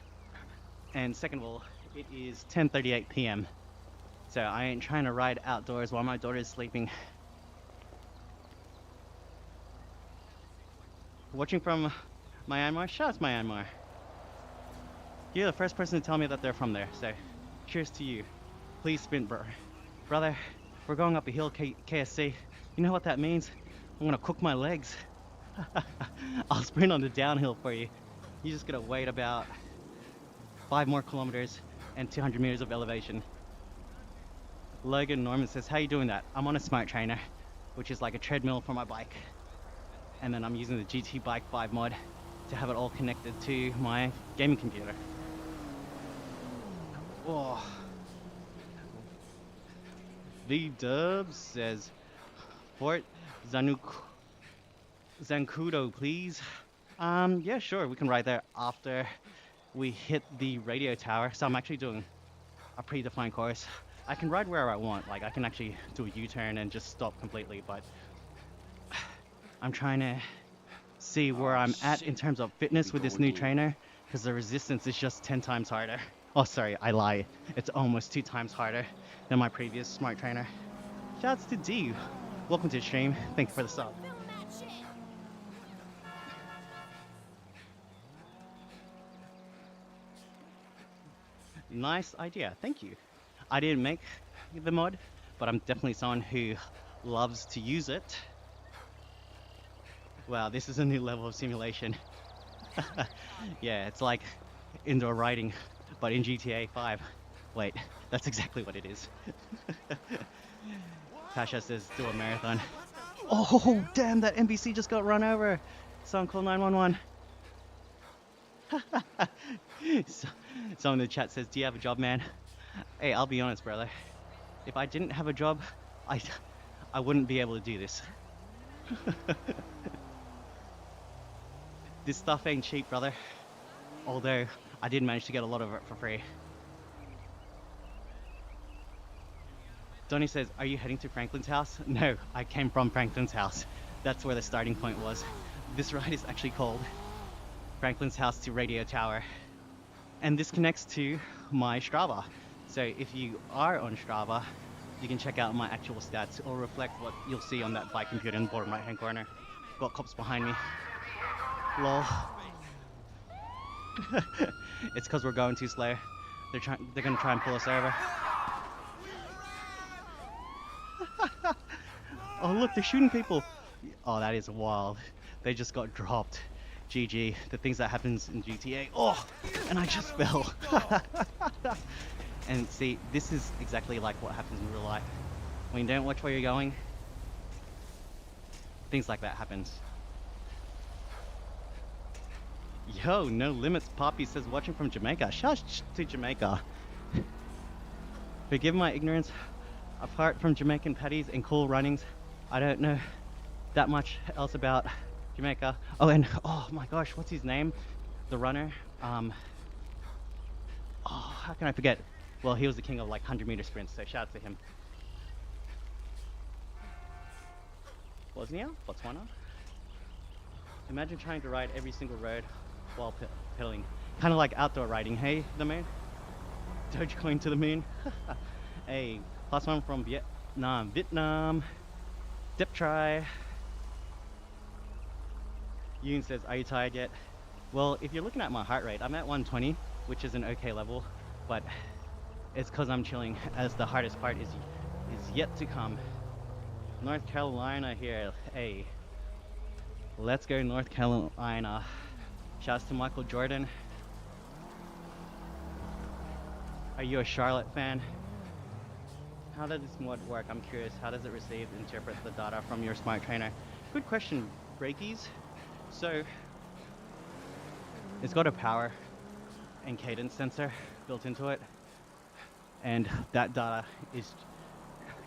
And second of all, it is 10:38 p.m. So I ain't trying to ride outdoors while my daughter is sleeping. Watching from Myanmar? Shouts Myanmar. You're the first person to tell me that they're from there, so cheers to you. Please sprint, bro. Brother, we're going up a hill, KSC. You know what that means? I'm gonna cook my legs. I'll sprint on the downhill for you. You just gotta wait about 5 more kilometers and 200 meters of elevation. Logan Norman says, how you doing that? I'm on a smart trainer, which is like a treadmill for my bike. And then I'm using the GT Bike 5 mod to have it all connected to my gaming computer. Oh. V Dubs says, Fort Zancudo, please. Yeah, sure, we can ride there after we hit the radio tower. So I'm actually doing a predefined course. I can ride wherever I want. Like, I can actually do a U-turn and just stop completely, but I'm trying to see where I'm at in terms of fitness with this new trainer, because the resistance is just 10 times harder. Oh, sorry, I lie. It's almost 2 times harder than my previous smart trainer. Shouts to D. Welcome to the stream. Thank you for the sub. Nice idea. Thank you. I didn't make the mod, but I'm definitely someone who loves to use it. Wow, this is a new level of simulation. Yeah, it's like indoor riding, but in GTA 5. Wait, that's exactly what it is. Tasha says, do a marathon. Oh, damn, that NPC just got run over. Someone call 911. Someone in the chat says, do you have a job, man? Hey, I'll be honest, brother. If I didn't have a job, I wouldn't be able to do this. This stuff ain't cheap, brother. Although, I did manage to get a lot of it for free. Donnie says, are you heading to Franklin's house? No, I came from Franklin's house. That's where the starting point was. This ride is actually called Franklin's house to Radio Tower. And this connects to my Strava. So if you are on Strava, you can check out my actual stats. It'll reflect what you'll see on that bike computer in the bottom right hand corner. Got cops behind me. Lol. It's because we're going too slow. They're gonna try and pull us over. Oh look, they're shooting people. Oh, that is wild. They just got dropped. GG. The things that happens in GTA. Oh, and I just fell. And see, this is exactly like what happens in real life. When you don't watch where you're going, things like that happens. Yo, no limits. Poppy says watching from Jamaica. Shush to Jamaica. Forgive my ignorance. Apart from Jamaican patties and cool runnings, I don't know that much else about Jamaica. Oh, and oh my gosh, what's his name? The runner. Oh, how can I forget? Well, he was the king of like 100-meter sprints, so shout out to him. Bosnia? Botswana? Imagine trying to ride every single road while pedaling. Kind of like outdoor riding. Hey, the moon? Dogecoin to the moon. Hey, +1 from Vietnam. Dip try. Yoon says, are you tired yet? Well, if you're looking at my heart rate, I'm at 120, which is an okay level, but it's because I'm chilling, as the hardest part is yet to come. North Carolina here. Hey, let's go North Carolina. Shouts to Michael Jordan. Are you a Charlotte fan? How does this mod work? I'm curious. How does it receive and interpret the data from your smart trainer? Good question, Breakies. So, it's got a power and cadence sensor built into it, and that data is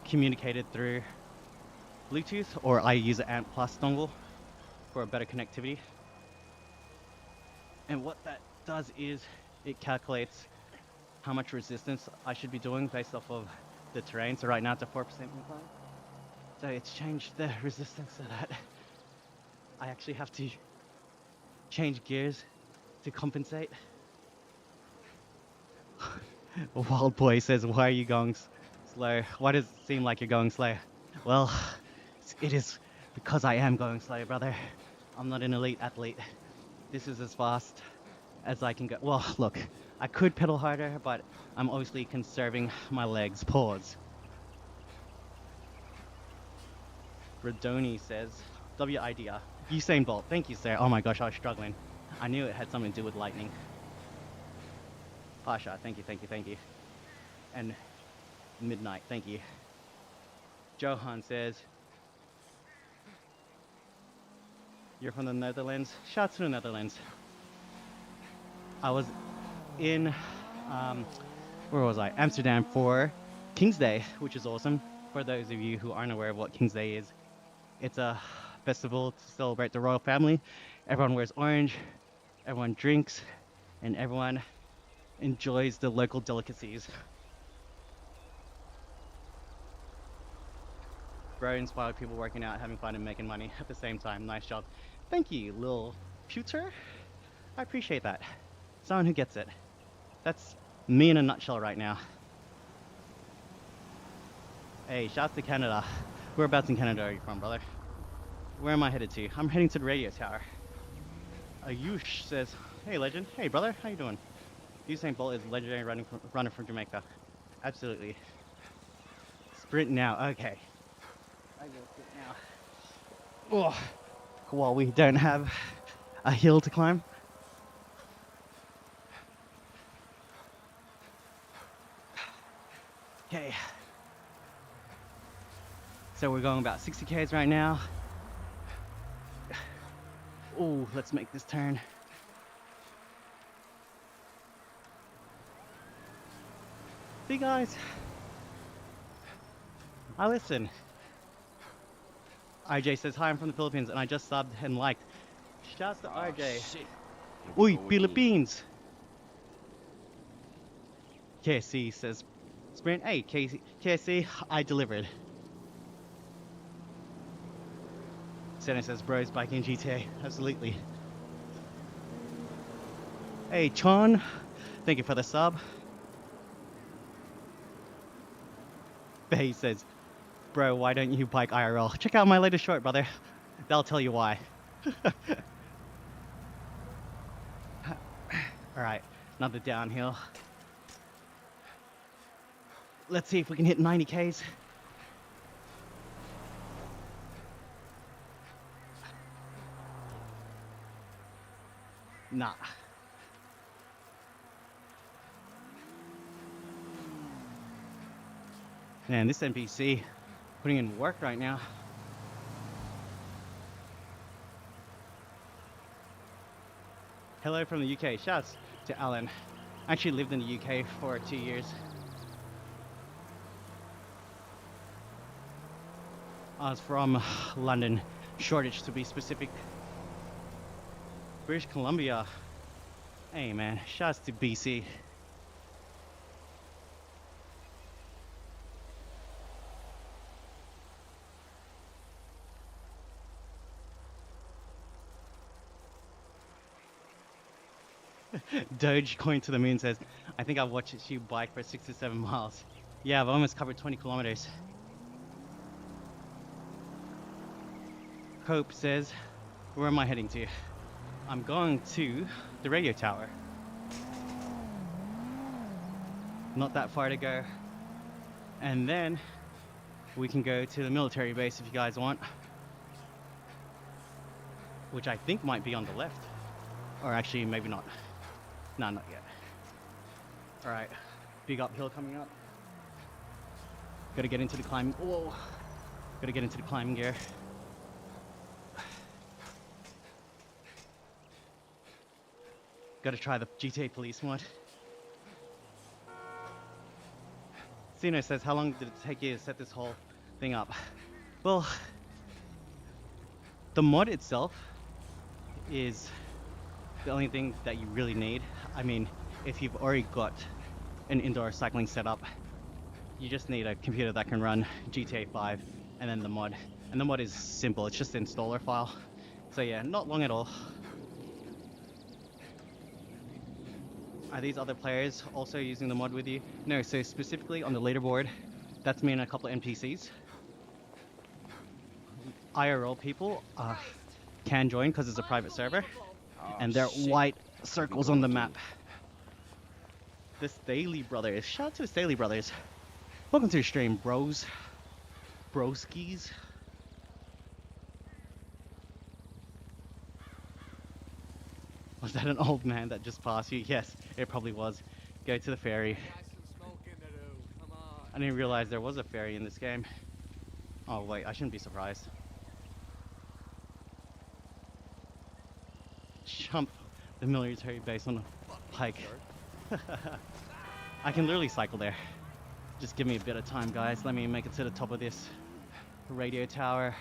communicated through Bluetooth, or I use an ANT Plus dongle for a better connectivity. And what that does is it calculates how much resistance I should be doing based off of the terrain. So right now it's a 4% incline. So it's changed the resistance so that I actually have to change gears to compensate. Wild Boy says, why are you going slow? Why does it seem like you're going slow? Well, it is because I am going slow, brother. I'm not an elite athlete. This is as fast as I can go. Well, look, I could pedal harder, but I'm obviously conserving my legs. Pause. Radoni says, W-I-D-R. Usain Bolt. Thank you, sir. Oh my gosh, I was struggling. I knew it had something to do with lightning. Pasha, thank you, thank you, thank you. And Midnight, thank you. Johan says, you're from the Netherlands? Shout to the Netherlands. I was in, where was I? Amsterdam for King's Day, which is awesome. For those of you who aren't aware of what King's Day is, it's a festival to celebrate the royal family. Everyone wears orange, everyone drinks, and everyone enjoys the local delicacies. Bro inspired people working out, having fun, and making money at the same time. Nice job. Thank you, Lil Pewter. I appreciate that. Someone who gets it. That's me in a nutshell right now. Hey, shouts to Canada. Whereabouts in Canada are you from, brother? Where am I headed to? I'm heading to the radio tower. Ayush says, hey, legend. Hey, brother. How you doing? Usain Bolt is a legendary runner from Jamaica. Absolutely. Sprint now. Okay. I go sprint now. Oh. Well, we don't have a hill to climb. Okay. So we're going about 60 k's right now. Oh, let's make this turn. See, guys, I listen. RJ says, hi, I'm from the Philippines, and I just subbed and liked. Shouts to RJ. Shit. Here we Oi, go again. Philippines. KSC says, sprint. Hey, KSC, I delivered. Senna says, bros, biking GTA. Absolutely. Hey, Chon, thank you for the sub. Bay says, bro, why don't you bike IRL? Check out my latest short, brother. They'll tell you why. Alright, another downhill. Let's see if we can hit 90 Ks. Nah. Man, this NPC putting in work right now. Hello from the UK. Shouts to Alan. I actually lived in the UK for 2 years. I was from London, Shoreditch to be specific. British Columbia. Hey man, shouts to BC. Dogecoin to the moon says, I think I've watched you bike for 6 to 7 miles. Yeah, I've almost covered 20 kilometers. Cope says, where am I heading to? I'm going to the radio tower. Not that far to go. And then we can go to the military base if you guys want. Which I think might be on the left. Or actually, maybe not. No, not yet. Alright, big uphill coming up. Gotta get into the climb. Whoa! Gotta get into the climbing gear. Gotta try the GTA Police mod. Sino says, how long did it take you to set this whole thing up? Well, the mod itself is the only thing that you really need. I mean, if you've already got an indoor cycling setup, you just need a computer that can run GTA 5 and then the mod. And the mod is simple, it's just an installer file. So yeah, not long at all. Are these other players also using the mod with you? No, so specifically on the leaderboard, that's me and a couple of NPCs. IRL people can join because it's a private server. Oh, And they're shit. white circles on the map. The Staley brothers. Shout out to the Staley brothers. Welcome to the stream, bros. Broskis. Was that an old man that just passed you? Yes, it probably was. Go to the ferry. I didn't realize there was a ferry in this game. Oh wait, I shouldn't be surprised. Jump the military base on a hike. I can literally cycle there. Just give me a bit of time, guys. Let me make it to the top of this radio tower.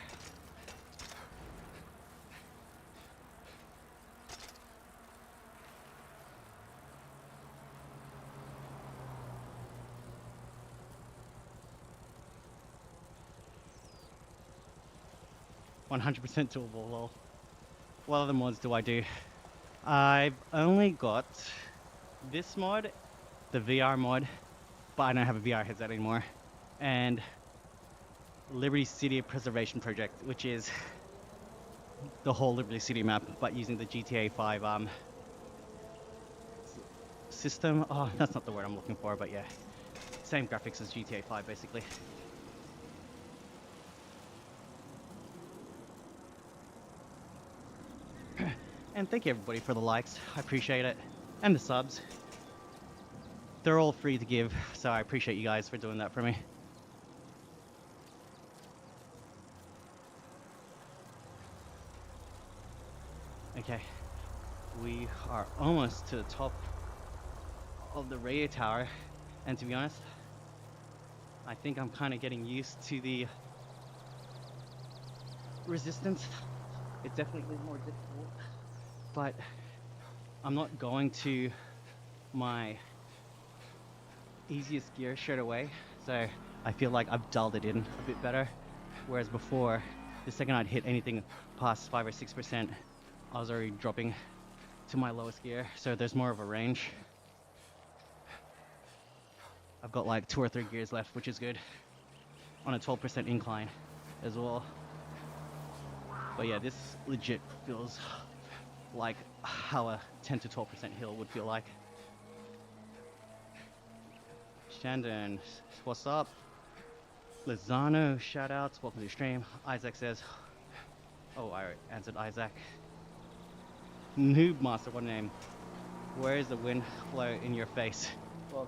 "100% doable, lol." What other mods do I do? I've only got this mod, the VR mod, but I don't have a VR headset anymore, and Liberty City Preservation Project, which is the whole Liberty City map, but using the GTA 5 system. Oh, that's not the word I'm looking for, but yeah, same graphics as GTA 5 basically. And thank you everybody for the likes, I appreciate it, and the subs. They're all free to give, so I appreciate you guys for doing that for me. Okay, we are almost to the top of the radio tower, and to be honest, I think I'm kind of getting used to the resistance. It's definitely more difficult, but I'm not going to my easiest gear straight away, so I feel like I've dialed it in a bit better, whereas before, the second I'd hit anything past 5 or 6%, I was already dropping to my lowest gear, so there's more of a range. I've got like 2 or 3 gears left, which is good, on a 12% incline as well. But yeah, this legit feels like how a 10 to 12% hill would feel like. Shandon, what's up? Lizano, shout outs, welcome to the stream. Isaac says, oh, I answered Isaac. Noob Master, what a name. Where is the wind flow in your face? Well,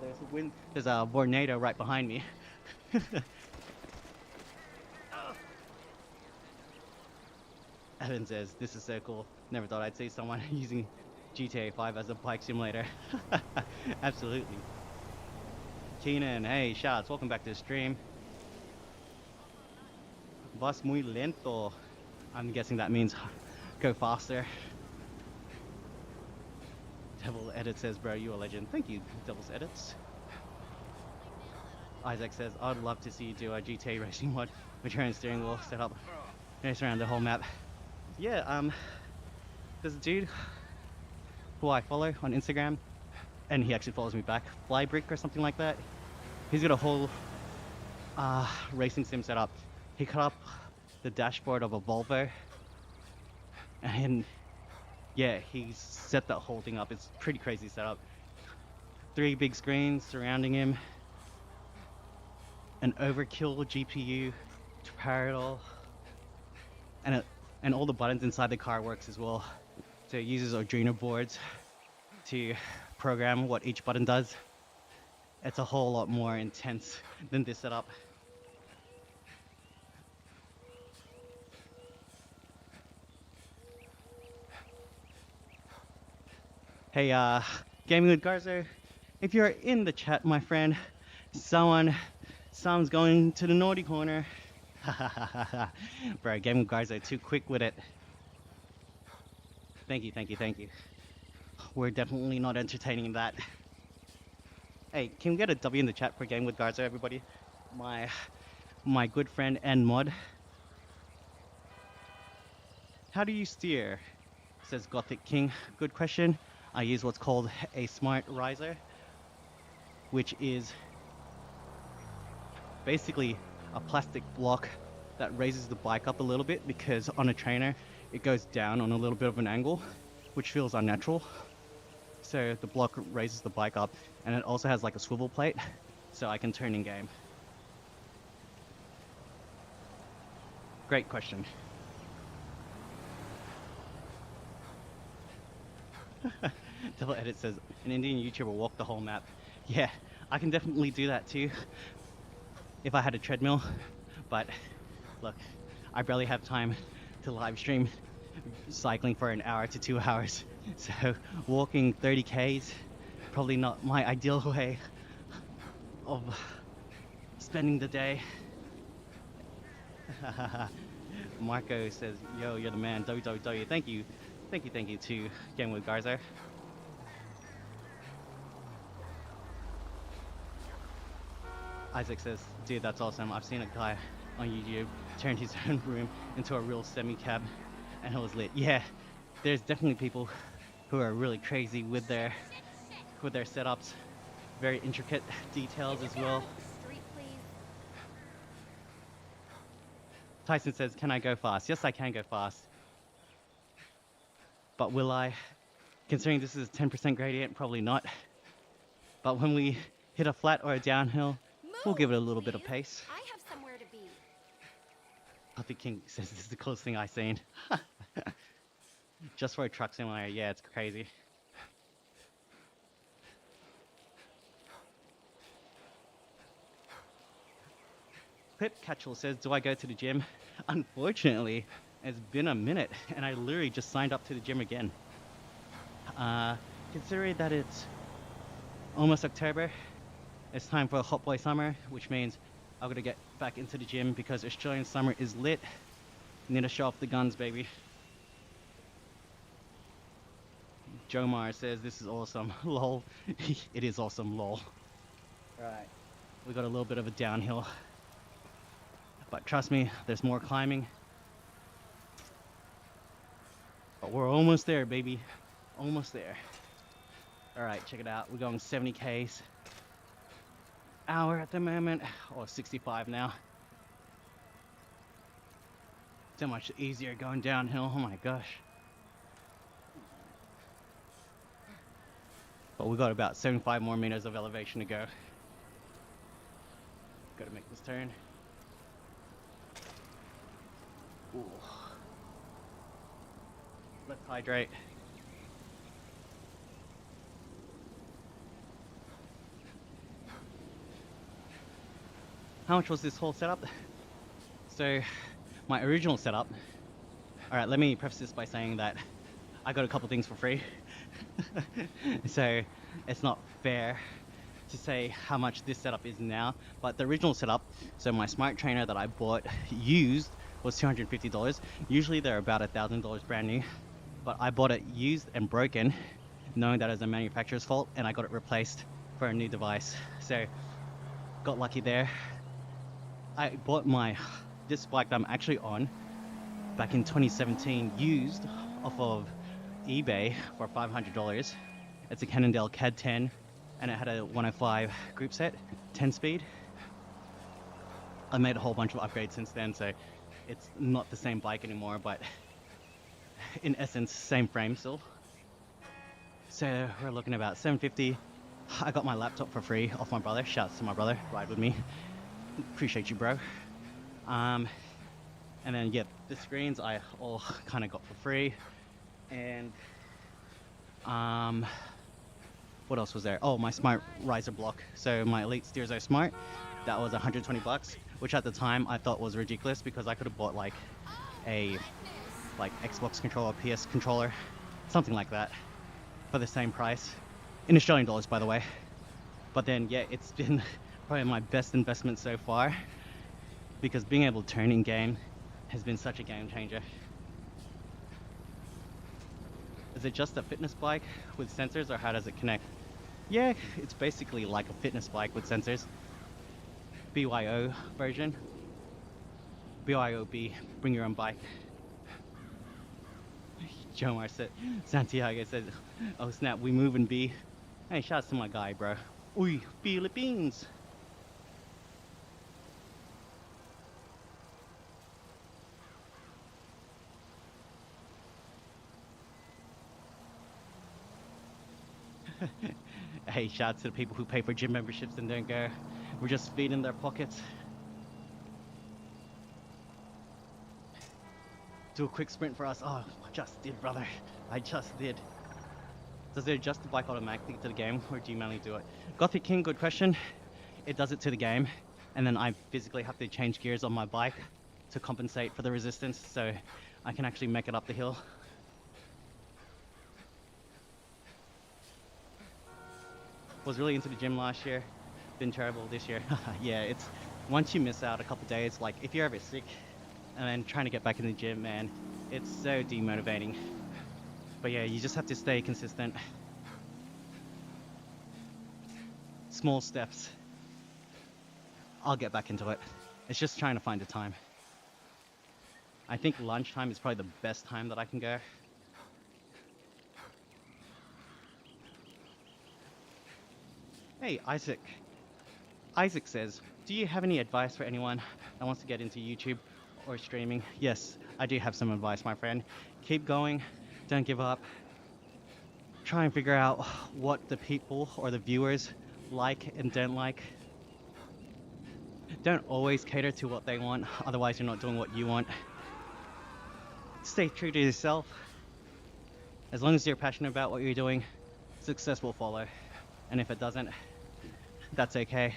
there's a tornado right behind me. Evan says, this is so cool. Never thought I'd see someone using GTA 5 as a bike simulator. Absolutely. Keenan, hey, shots, welcome back to the stream. Vas muy lento. I'm guessing that means go faster. Devil Edit says, bro, you a legend. Thank you, Devil's Edits. Isaac says, I'd love to see you do a GTA racing mod with your own steering wheel set up, race around the whole map. Yeah, there's a dude who I follow on Instagram, and he actually follows me back, Flybrick or something like that. He's got a whole racing sim set up. He cut up the dashboard of a Volvo, and yeah, he's set that whole thing up. It's pretty crazy setup. 3 big screens surrounding him, an overkill GPU to power it all, and all the buttons inside the car works as well. So it uses Arduino boards to program what each button does. It's a whole lot more intense than this setup. Hey, Gaming with Garzo, if you're in the chat, my friend, someone's going to the naughty corner. Bro, Gaming with Garzo, too quick with it. Thank you, thank you, thank you. We're definitely not entertaining that. Hey, can we get a W in the chat for Gaming with Garzo, everybody? My good friend and mod. How do you steer? Says Gothic King. Good question. I use what's called a smart riser, which is basically a plastic block that raises the bike up a little bit, because on a trainer it goes down on a little bit of an angle, which feels unnatural. So the block raises the bike up, and it also has like a swivel plate, so I can turn in game. Great question. Devil Edit says, an Indian YouTuber walked the whole map. Yeah, I can definitely do that too, if I had a treadmill, but look, I barely have time to live stream cycling for an hour to 2 hours, so walking 30 Ks, probably not my ideal way of spending the day. Marco says, yo, you're the man, www, thank you to Game with Garza. Isaac says, dude, that's awesome. I've seen a guy on YouTube turn his own room into a real semi-cab, and it was lit. Yeah, there's definitely people who are really crazy with their setups. Very intricate details as well. Street, please. Tyson says, can I go fast? Yes, I can go fast. But will I? Considering this is a 10% gradient, probably not. But when we hit a flat or a downhill, we'll give it a little bit of pace. I have somewhere to be. Puppy King says this is the closest thing I've seen. Just for a truck simulator, yeah, it's crazy. Pip Catchell says, do I go to the gym? Unfortunately, it's been a minute, and I literally just signed up to the gym again. Considering that it's almost October, it's time for a hot boy summer, which means I'm gonna get back into the gym because Australian summer is lit. Need to show off the guns, baby. Jomar says, this is awesome. Lol. It is awesome, lol. Alright. We got a little bit of a downhill. But trust me, there's more climbing. But we're almost there, baby. Almost there. Alright, check it out. We're going 70 Ks. Hour at the moment. Or 65 now. So much easier going downhill. Oh my gosh. But we got about 75 more meters of elevation to go. Gotta make this turn. Ooh. Let's hydrate. How much was this whole setup? So, my original setup. Alright, let me preface this by saying that I got a couple things for free. So, it's not fair to say how much this setup is now, but the original setup, so my smart trainer that I bought used was $250. Usually they're about $1,000 brand new, but I bought it used and broken, knowing that it was a manufacturer's fault, and I got it replaced for a new device. So got lucky there. I bought this bike that I'm actually on back in 2017 used off of eBay for $500. It's a Cannondale CAD 10 and it had a 105 group set, 10 speed. I made a whole bunch of upgrades since then, so it's not the same bike anymore, but in essence, same frame still. So we're looking about $750. I got my laptop for free off my brother. Shouts to my brother, ride with me. Appreciate you, bro. And then yeah, the screens I all kind of got for free. And what else was there? Oh, my smart riser block. So my Elite Steerzo Smart, that was 120 bucks, which at the time I thought was ridiculous because I could have bought like a Xbox controller, PS controller, something like that for the same price, in Australian dollars, by the way. But then yeah, it's been probably my best investment so far because being able to turn in game has been such a game changer. Is it just a fitness bike with sensors, or how does it connect? Yeah, it's basically like a fitness bike with sensors. BYO version. BYOB, bring your own bike. Jomar said, Santiago said, oh snap, we moving B. Hey, shouts to my guy, bro. Uy, Philippines. Hey, shouts to the people who pay for gym memberships and don't go. We're just feeding their pockets. Do a quick sprint for us. Oh, I just did, brother. I just did. Does it adjust the bike automatically to the game, or do you manually do it? Gothic King, good question. It does it to the game, and then I physically have to change gears on my bike to compensate for the resistance, so I can actually make it up the hill. Was really into the gym last year, been terrible this year. Yeah, it's once you miss out a couple days, like if you're ever sick and then trying to get back in the gym, man, it's so demotivating. But yeah, you just have to stay consistent. Small steps. I'll get back into it. It's just trying to find a time. I think lunchtime is probably the best time that I can go. Hey, Isaac. Isaac says, do you have any advice for anyone that wants to get into YouTube or streaming? Yes, I do have some advice, my friend. Keep going. Don't give up. Try and figure out what the people or the viewers like and don't like. Don't always cater to what they want, otherwise you're not doing what you want. Stay true to yourself. As long as you're passionate about what you're doing, success will follow. And if it doesn't, that's okay.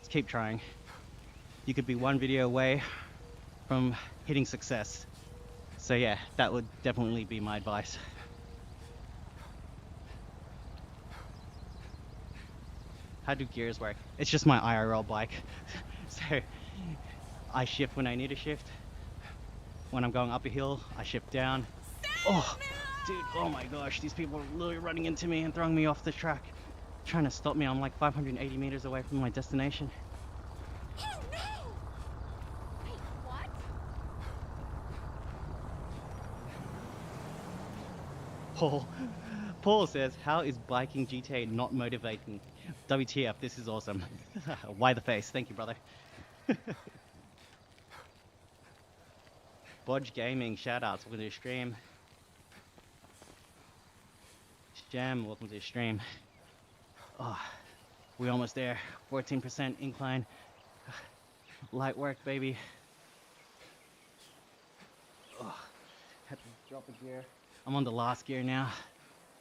Just keep trying. You could be one video away from hitting success. So yeah, that would definitely be my advice. How do gears work? It's just my IRL bike. So I shift when I need to shift. When I'm going up a hill, I shift down. Oh, dude, oh my gosh, these people are literally running into me and throwing me off the track. Trying to stop me. I'm like 580 meters away from my destination. Oh no! Wait, what? Paul says, how is biking GTA not motivating? WTF, this is awesome. Why the face? Thank you, brother. Bodge Gaming, shoutouts, welcome to the stream. Jam, welcome to the stream. Oh, we almost there. 14% incline. Light work, baby. Oh, had to drop a gear. I'm on the last gear now.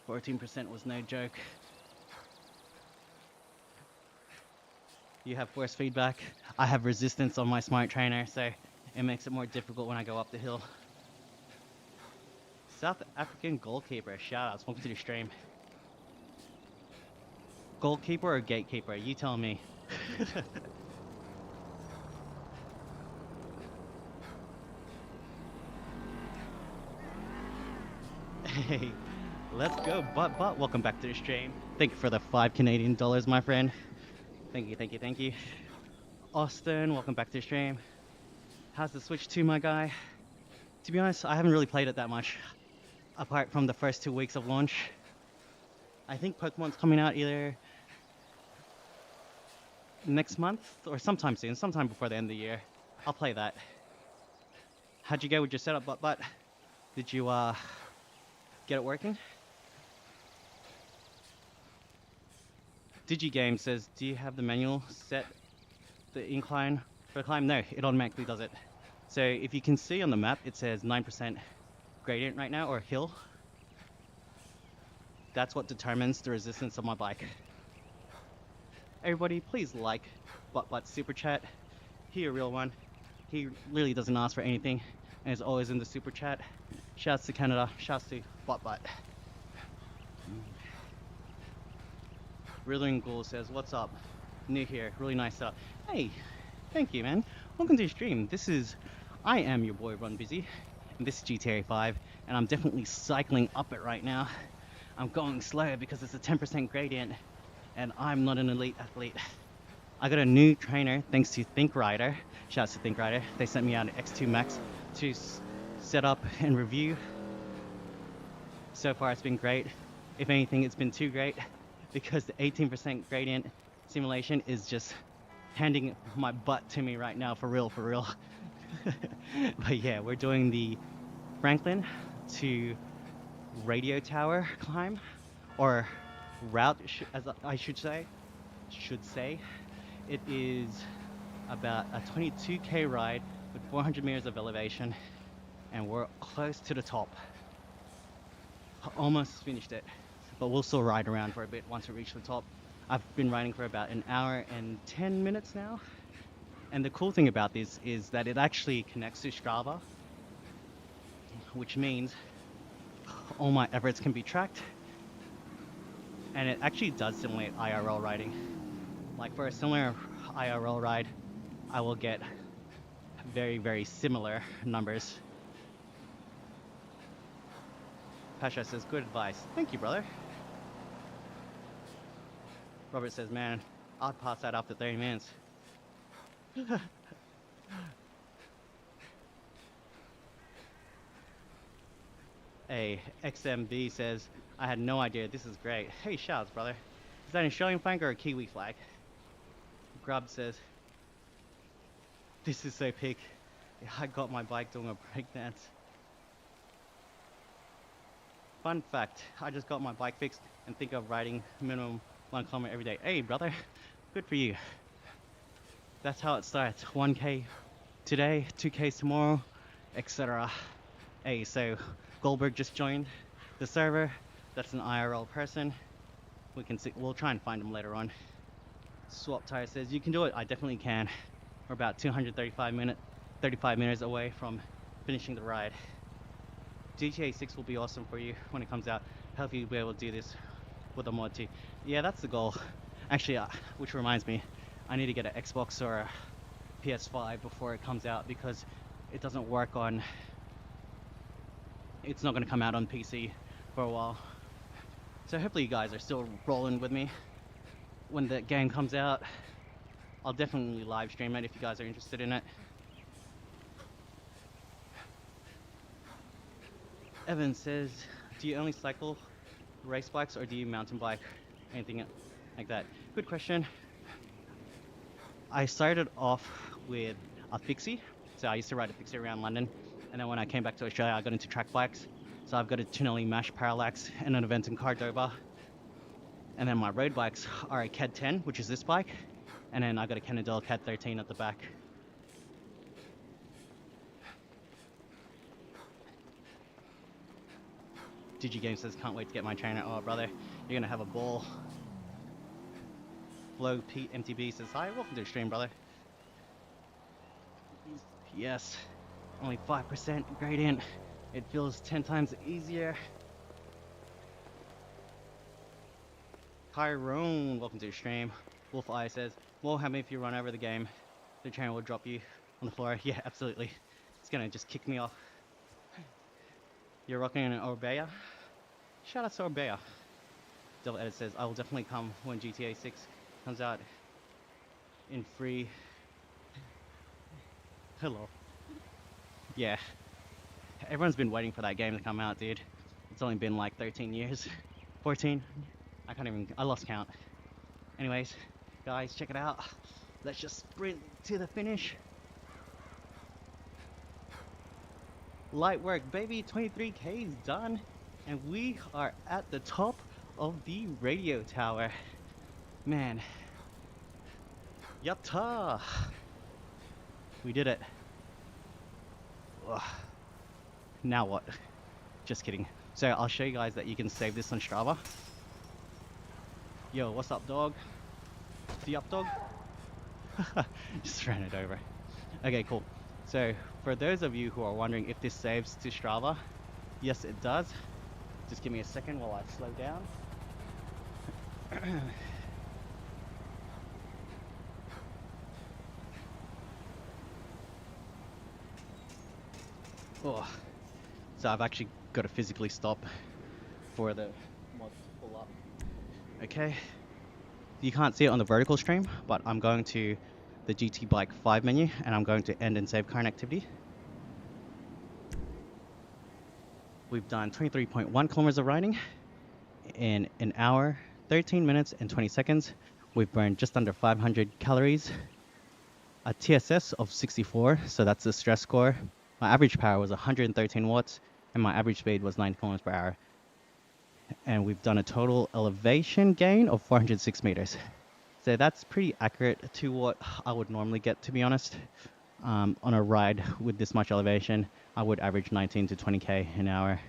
14% was no joke. You have force feedback. I have resistance on my smart trainer, so it makes it more difficult when I go up the hill. South African goalkeeper, shout outs, welcome to the stream. Goalkeeper or gatekeeper? You tell me. Hey, let's go, but welcome back to the stream. Thank you for the 5 Canadian dollars, my friend. Thank you, thank you, thank you. Austin, welcome back to the stream. How's the Switch 2, my guy? To be honest, I haven't really played it that much, apart from the first 2 weeks of launch. I think Pokemon's coming out either next month or sometime soon, sometime before the end of the year. I'll play that. How'd you go with your setup, but did you get it working? DigiGame says, do you have the manual set the incline for the climb? No, it automatically does it. So if you can see on the map, it says 9% gradient right now, or hill. That's what determines the resistance of my bike. Everybody, please like Butt Super Chat. He a real one. He really doesn't ask for anything, and is always in the Super Chat. Shouts to Canada. Shouts to Butt. Riddling Ghoul says, what's up? New here. Really nice setup. Hey, thank you, man. Welcome to the stream. I am your boy Run Busy, and this is GTA 5, and I'm definitely cycling up it right now. I'm going slow because it's a 10% gradient, and I'm not an elite athlete. I got a new trainer thanks to Think Rider. Shouts to Think Rider. They sent me out an X2 Max to set up and review. So far it's been great. If anything, it's been too great because the 18% gradient simulation is just handing my butt to me right now, for real. But yeah, we're doing the Franklin to radio tower climb, or route, as I should say. It is about a 22k ride with 400 meters of elevation, and we're close to the top. Almost finished it, but we'll still ride around for a bit once we reach the top. I've been riding for about an hour and 10 minutes now, and the cool thing about this is that it actually connects to Strava, which means all my efforts can be tracked, and it actually does simulate IRL riding. Like for a similar IRL ride, I will get very similar numbers. Pasha says, good advice. Thank you, brother. Robert says, man, I'd pass that after 30 minutes. Hey, XMB says, I had no idea. This is great. Hey, shouts, brother. Is that an Australian flag or a Kiwi flag? Grub says, this is so peak. I got my bike doing a breakdance. Fun fact, I just got my bike fixed and think of riding minimum 1 kilometer every day. Hey, brother, good for you. That's how it starts. 1k today, 2k tomorrow, etc. Hey, so Goldberg just joined the server. That's an IRL person. We'll try and find him later on. Swap Tire says, you can do it. I definitely can. We're about 35 minutes away from finishing the ride. GTA 6 will be awesome for you when it comes out. Hopefully you'll be able to do this with a mod too. Yeah, that's the goal. Actually, which reminds me, I need to get an Xbox or a PS5 before it comes out, because it doesn't work on... It's not going to come out on PC for a while. So hopefully you guys are still rolling with me when the game comes out. I'll definitely live stream it if you guys are interested in it. Evan says, do you only cycle race bikes or do you mountain bike? Anything like that? Good question. I started off with a fixie. So I used to ride a fixie around London. And then when I came back to Australia, I got into track bikes. So I've got a Tonelli Mash Parallax and an Aventon Cordoba. And then my road bikes are a CAD 10, which is this bike, and then I got a Cannondale CAD 13 at the back. DigiGame says, can't wait to get my trainer. Oh, brother, you're gonna have a ball. Flow Pete MTB says, hi, welcome to the stream, brother. Yes, only 5% gradient. It feels 10 times easier. Tyrone, welcome to the stream. Wolf Eye says, well, how many if you run over the game, the trainer will drop you on the floor. Yeah, absolutely. It's gonna just kick me off. You're rocking an Orbea? Shout out to Orbea. Devil Edit says, I will definitely come when GTA 6 comes out in free. Hello. Yeah. Everyone's been waiting for that game to come out, dude. It's only been like 13 years. 14? I lost count. Anyways, guys, check it out. Let's just sprint to the finish. Light work, baby. 23K is done. And we are at the top of the radio tower. Man. Yatta! We did it. Ugh. Now what? Just kidding. So I'll show you guys that you can save this on Strava. Yo, what's up, dog? The up, dog? Just ran it over. Okay, cool. So for those of you who are wondering if this saves to Strava, yes, it does. Just give me a second while I slow down. Oh, so I've actually got to physically stop for the mod to pull up. Okay, you can't see it on the vertical stream, but I'm going to the GT Bike 5 menu and I'm going to end and save current activity. We've done 23.1 kilometers of riding in an hour, 13 minutes and 20 seconds. We've burned just under 500 calories, a TSS of 64, so that's the stress score. My average power was 113 watts and my average speed was 9 kilometers per hour. And we've done a total elevation gain of 406 meters. So that's pretty accurate to what I would normally get, to be honest. On a ride with this much elevation, I would average 19 to 20k an hour.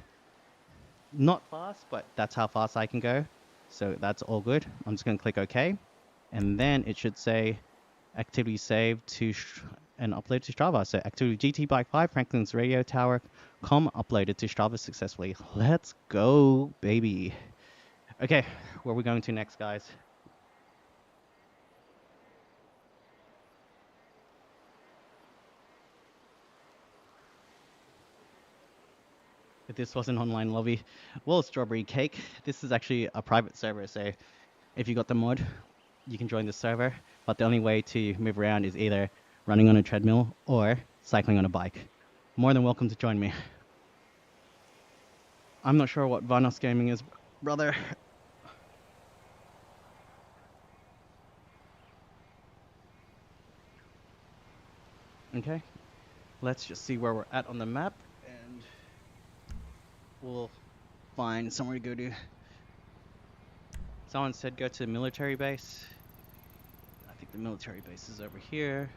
Not fast, but that's how fast I can go. So that's all good. I'm just going to click OK. And then it should say activity saved to and uploaded to Strava. So activity GT Bike 5, Franklin's Radio Tower, uploaded to Strava successfully. Let's go, baby. Okay, where are we going to next, guys? If this was an online lobby, well, strawberry cake. This is actually a private server, so if you got the mod, you can join the server. But the only way to move around is either running on a treadmill or cycling on a bike. More than welcome to join me. I'm not sure what Vanos Gaming is, brother. Okay, let's just see where we're at on the map, and we'll find somewhere to go to. Someone said go to the military base. I think the military base is over here.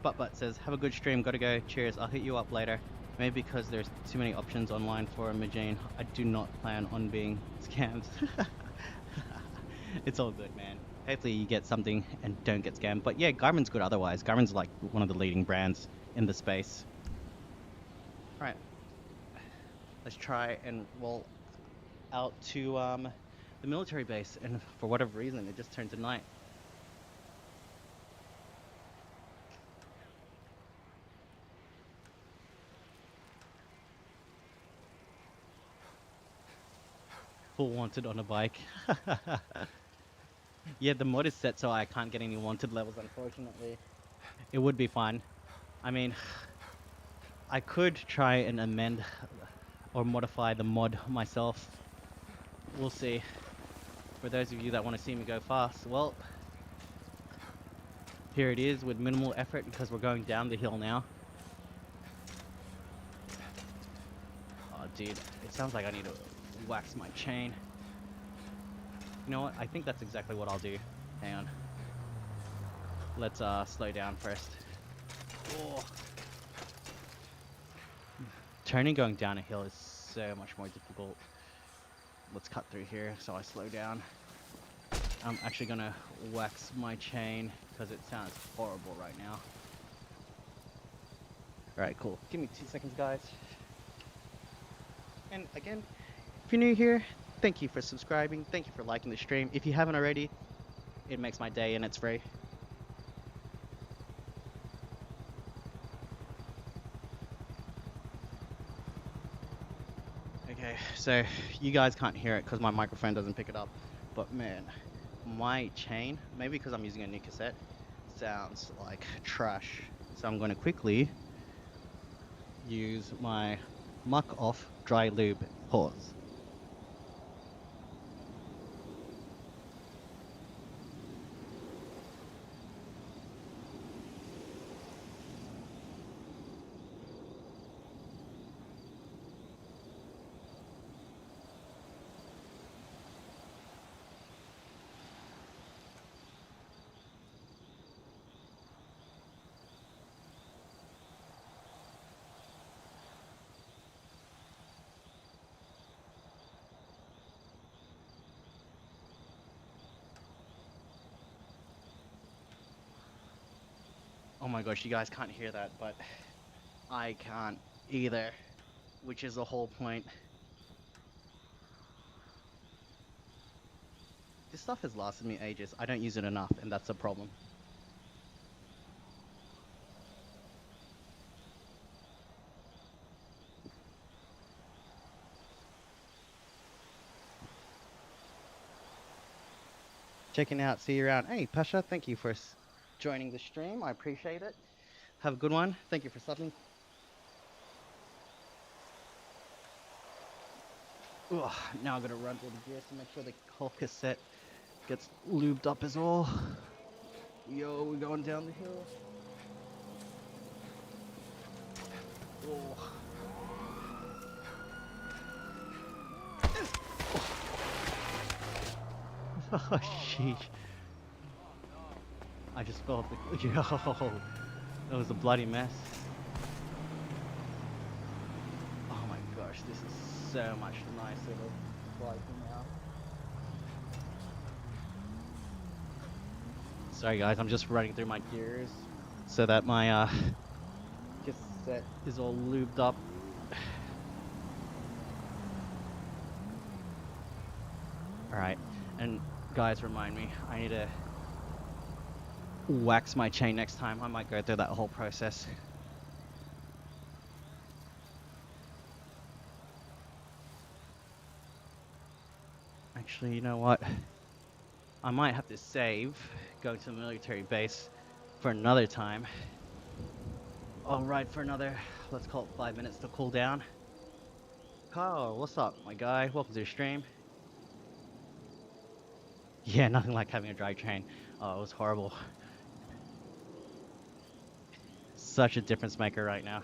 Butt says, have a good stream, gotta go, cheers, I'll hit you up later. Maybe because there's too many options online for a Majine. I do not plan on being scammed. It's all good, man. Hopefully you get something and don't get scammed. But yeah, Garmin's good otherwise. Garmin's like one of the leading brands in the space. Alright. Let's try and roll out to the military base. And for whatever reason, it just turned to night. Full wanted on a bike. Yeah, the mod is set so I can't get any wanted levels, unfortunately. It would be fun. I mean, I could try and amend or modify the mod myself. We'll see. For those of you that want to see me go fast, well, Here it is with minimal effort because we're going down the hill now. Oh, dude, it sounds like I need to wax my chain. You know what? I think that's exactly what I'll do. Hang on. Let's slow down first. Oh. Turning going down a hill is so much more difficult. Let's cut through here so I slow down. I'm actually gonna wax my chain because it sounds horrible right now. Alright, cool. Give me 2 seconds, guys. And again, if you're new here, thank you for subscribing. Thank you for liking the stream. If you haven't already, it makes my day and it's free. Okay, so you guys can't hear it because my microphone doesn't pick it up. But man, my chain, maybe because I'm using a new cassette, sounds like trash. So I'm going to quickly use my muck off dry lube. Pause. Oh my gosh, you guys can't hear that, but I can't either, which is the whole point. This stuff has lasted me ages. I don't use it enough, and that's a problem. Checking out, see you around. Hey, Pasha, thank you for joining the stream. I appreciate it. Have a good one. Thank you for subbing. Ugh, now I'm gonna run through the gears to make sure the whole cassette gets lubed up as well. Yo, we're going down the hill. Oh. Oh, sheesh. I just fell off the... Yo, that was a bloody mess. Oh my gosh, this is so much nicer to fly from now. Sorry guys, I'm just running through my gears so that my cassette is all lubed up. Alright, and guys, remind me, I need to wax my chain next time. I might go through that whole process. Actually, you know what? I might have to save going to the military base for another time. I'll ride for another, let's call it 5 minutes to cool down. Kyle, what's up, my guy? Welcome to the stream. Yeah, nothing like having a dry train. Oh, it was horrible. Such a difference maker right now.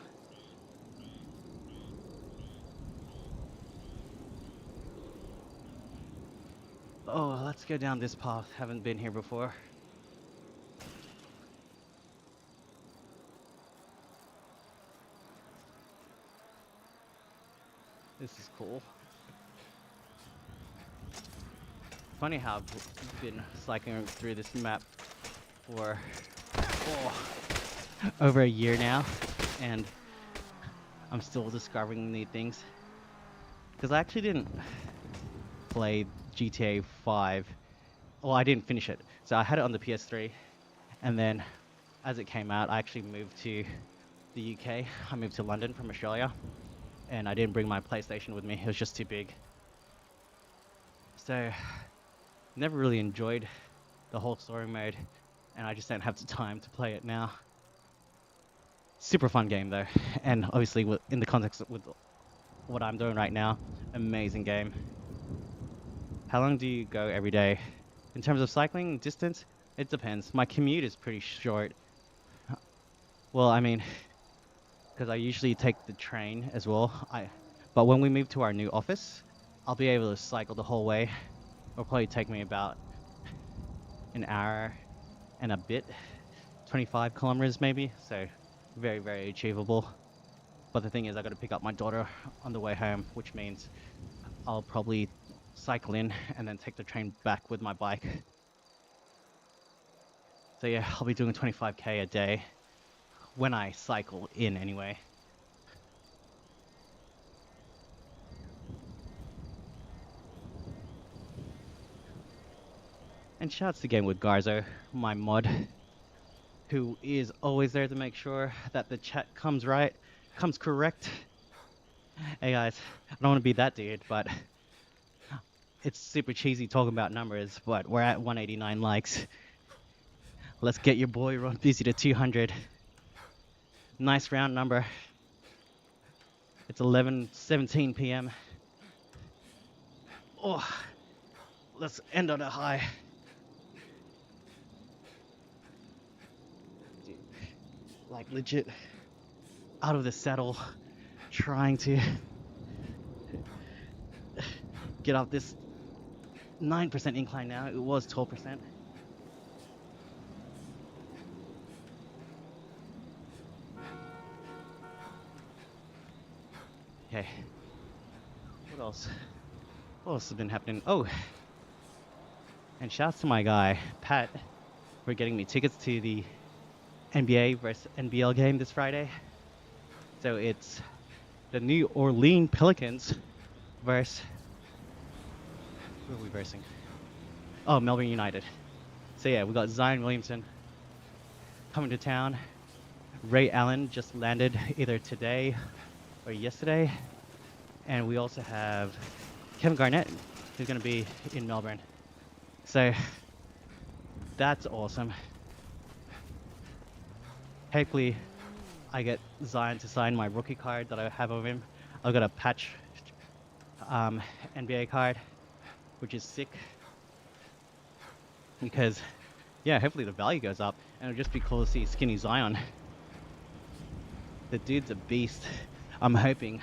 Oh, let's go down this path. Haven't been here before. This is cool. Funny how I've been cycling through this map for over a year now, and I'm still discovering new things. Because I actually didn't play GTA 5. Well, I didn't finish it. So I had it on the PS3, and then as it came out, I actually moved to the UK. I moved to London from Australia, and I didn't bring my PlayStation with me. It was just too big. So never really enjoyed the whole story mode, and I just don't have the time to play it now. Super fun game though, and obviously in the context with what I'm doing right now, amazing game. How long do you go every day? In terms of cycling distance, It depends. My commute is pretty short. Well, I mean, because I usually take the train as well. But when we move to our new office, I'll be able to cycle the whole way. It'll probably take me about an hour and a bit, 25 kilometers maybe. So very, very achievable. But the thing is, I got to pick up my daughter on the way home, which means I'll probably cycle in and then take the train back with my bike. So yeah, I'll be doing 25k a day when I cycle in anyway. And shouts to Game with Garzo, my mod, who is always there to make sure that the chat comes right, comes correct. Hey guys, I don't want to be that dude, but it's super cheesy talking about numbers, but we're at 189 likes. Let's get your boy Ron Busy to 200. Nice round number. It's 11:17 p.m. Oh, let's end on a high. Dude, like legit out of the saddle, trying to get up this 9% incline now. It was 12%. Okay. What else? What else has been happening? Oh, and shouts to my guy, Pat, for getting me tickets to the NBA versus NBL game this Friday. So it's the New Orleans Pelicans versus... Who are we versing? Oh, Melbourne United. So yeah, we got Zion Williamson coming to town. Ray Allen just landed either today or yesterday. And we also have Kevin Garnett, who's going to be in Melbourne. So that's awesome. Hopefully I get Zion to sign my rookie card that I have of him. I've got a patch NBA card, which is sick. Because, yeah, hopefully the value goes up. And it'll just be cool to see skinny Zion. The dude's a beast. I'm hoping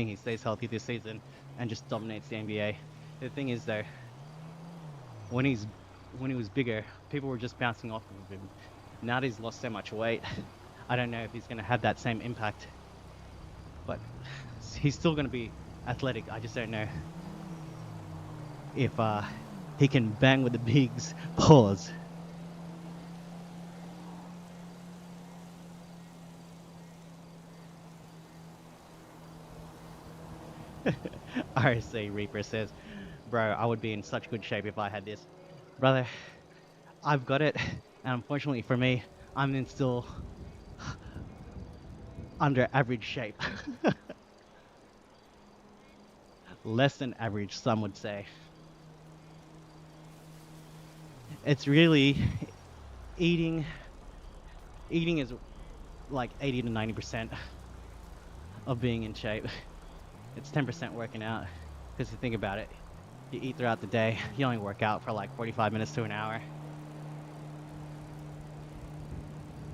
he stays healthy this season and just dominates the NBA. The thing is though, when he was bigger, people were just bouncing off of him. Now that he's lost so much weight, I don't know if he's gonna have that same impact. But he's still gonna be athletic. I just don't know if he can bang with the bigs. Pause. RSA Reaper says, bro, I would be in such good shape if I had this. Brother, I've got it, and unfortunately for me, I'm in still under average shape. Less than average, some would say. It's really eating is like 80 to 90% of being in shape. It's 10% working out. Because you think about it, you eat throughout the day, you only work out for like 45 minutes to an hour.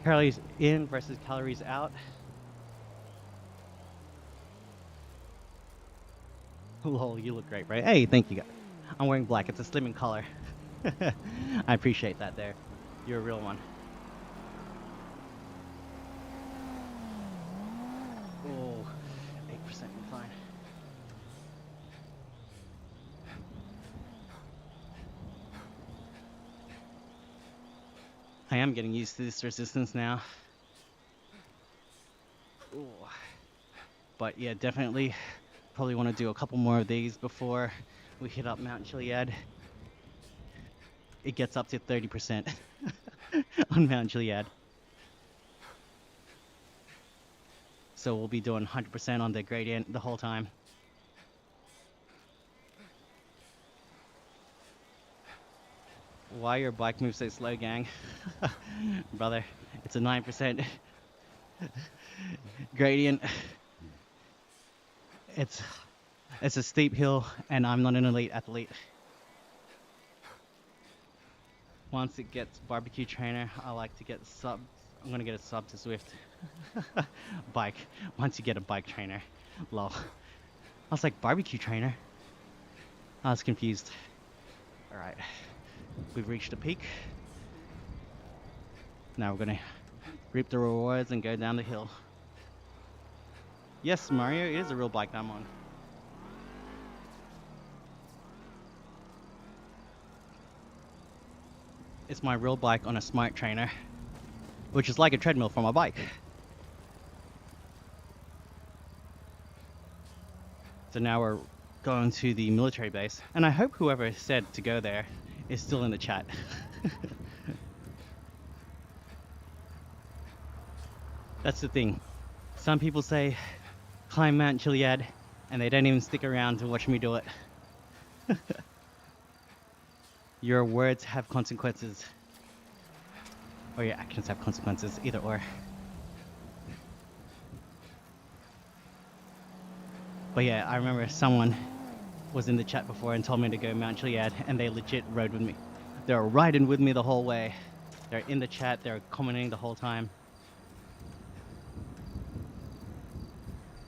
Calories in versus calories out. Lol, you look great, right? Hey, thank you guys. I'm wearing black, it's a slimming color. I appreciate that there. You're a real one. Oh, 8% incline. I am getting used to this resistance now. Ooh. But yeah, definitely probably want to do a couple more of these before we hit up Mount Chiliad. It gets up to 30% on Mount Chiliad. So we'll be doing 100% on the gradient the whole time. Why your bike moves so slow, gang? Brother, it's a 9% gradient. It's a steep hill, and I'm not an elite athlete. once it gets barbecue trainer, I like to get subs. I'm gonna get a sub to Swift. Bike. Once you get a bike trainer. Lol. I was like, barbecue trainer? I was confused. Alright. We've reached a peak. Now we're gonna reap the rewards and go down the hill. Yes, Mario, it is a real bike that I'm on. It's my real bike on a smart trainer, which is like a treadmill for my bike. So now we're going to the military base, and I hope whoever said to go there is still in the chat. That's the thing. Some people say climb Mount Chiliad, and they don't even stick around to watch me do it. Your words have consequences, or your actions have consequences, either or. But yeah, I remember someone was in the chat before and told me to go Mount Chiliad, and they legit rode with me. They were riding with me the whole way. They're in the chat, they're commenting the whole time.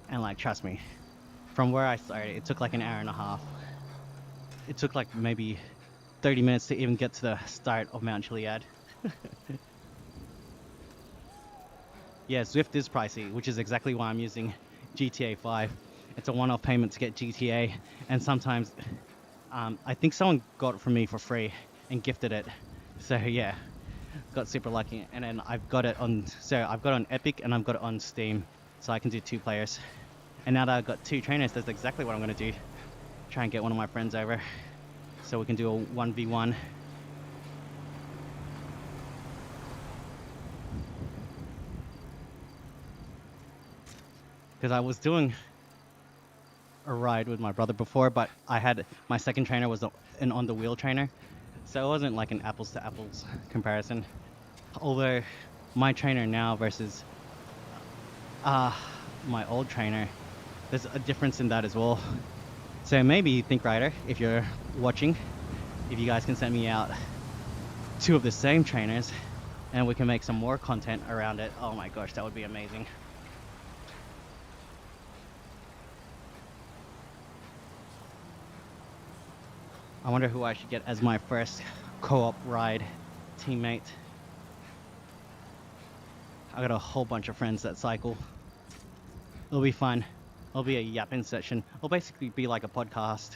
And like, trust me, from where I started, it took like an hour and a half. It took like maybe 30 minutes to even get to the start of Mount Chiliad. Yeah, Zwift is pricey, which is exactly why I'm using GTA 5. It's a one-off payment to get GTA, and sometimes I think someone got it from me for free and gifted it. So yeah, got super lucky. And then I've got it on, so I've got it on Epic and I've got it on Steam, so I can do 2 players. And now that I've got 2 trainers, that's exactly what I'm gonna do. Try and get one of my friends over, so we can do a 1v1. Because I was doing a ride with my brother before, but I had my second trainer was an on-the-wheel trainer, so it wasn't like an apples to apples comparison. Although my trainer now versus my old trainer, there's a difference in that as well. So maybe Think Rider, if you're watching, if you guys can send me out 2 of the same trainers and we can make some more content around it, oh my gosh, that would be amazing. I wonder who I should get as my first co-op ride teammate. I got a whole bunch of friends that cycle. It'll be fun. It'll be a yapping session. It'll basically be like a podcast.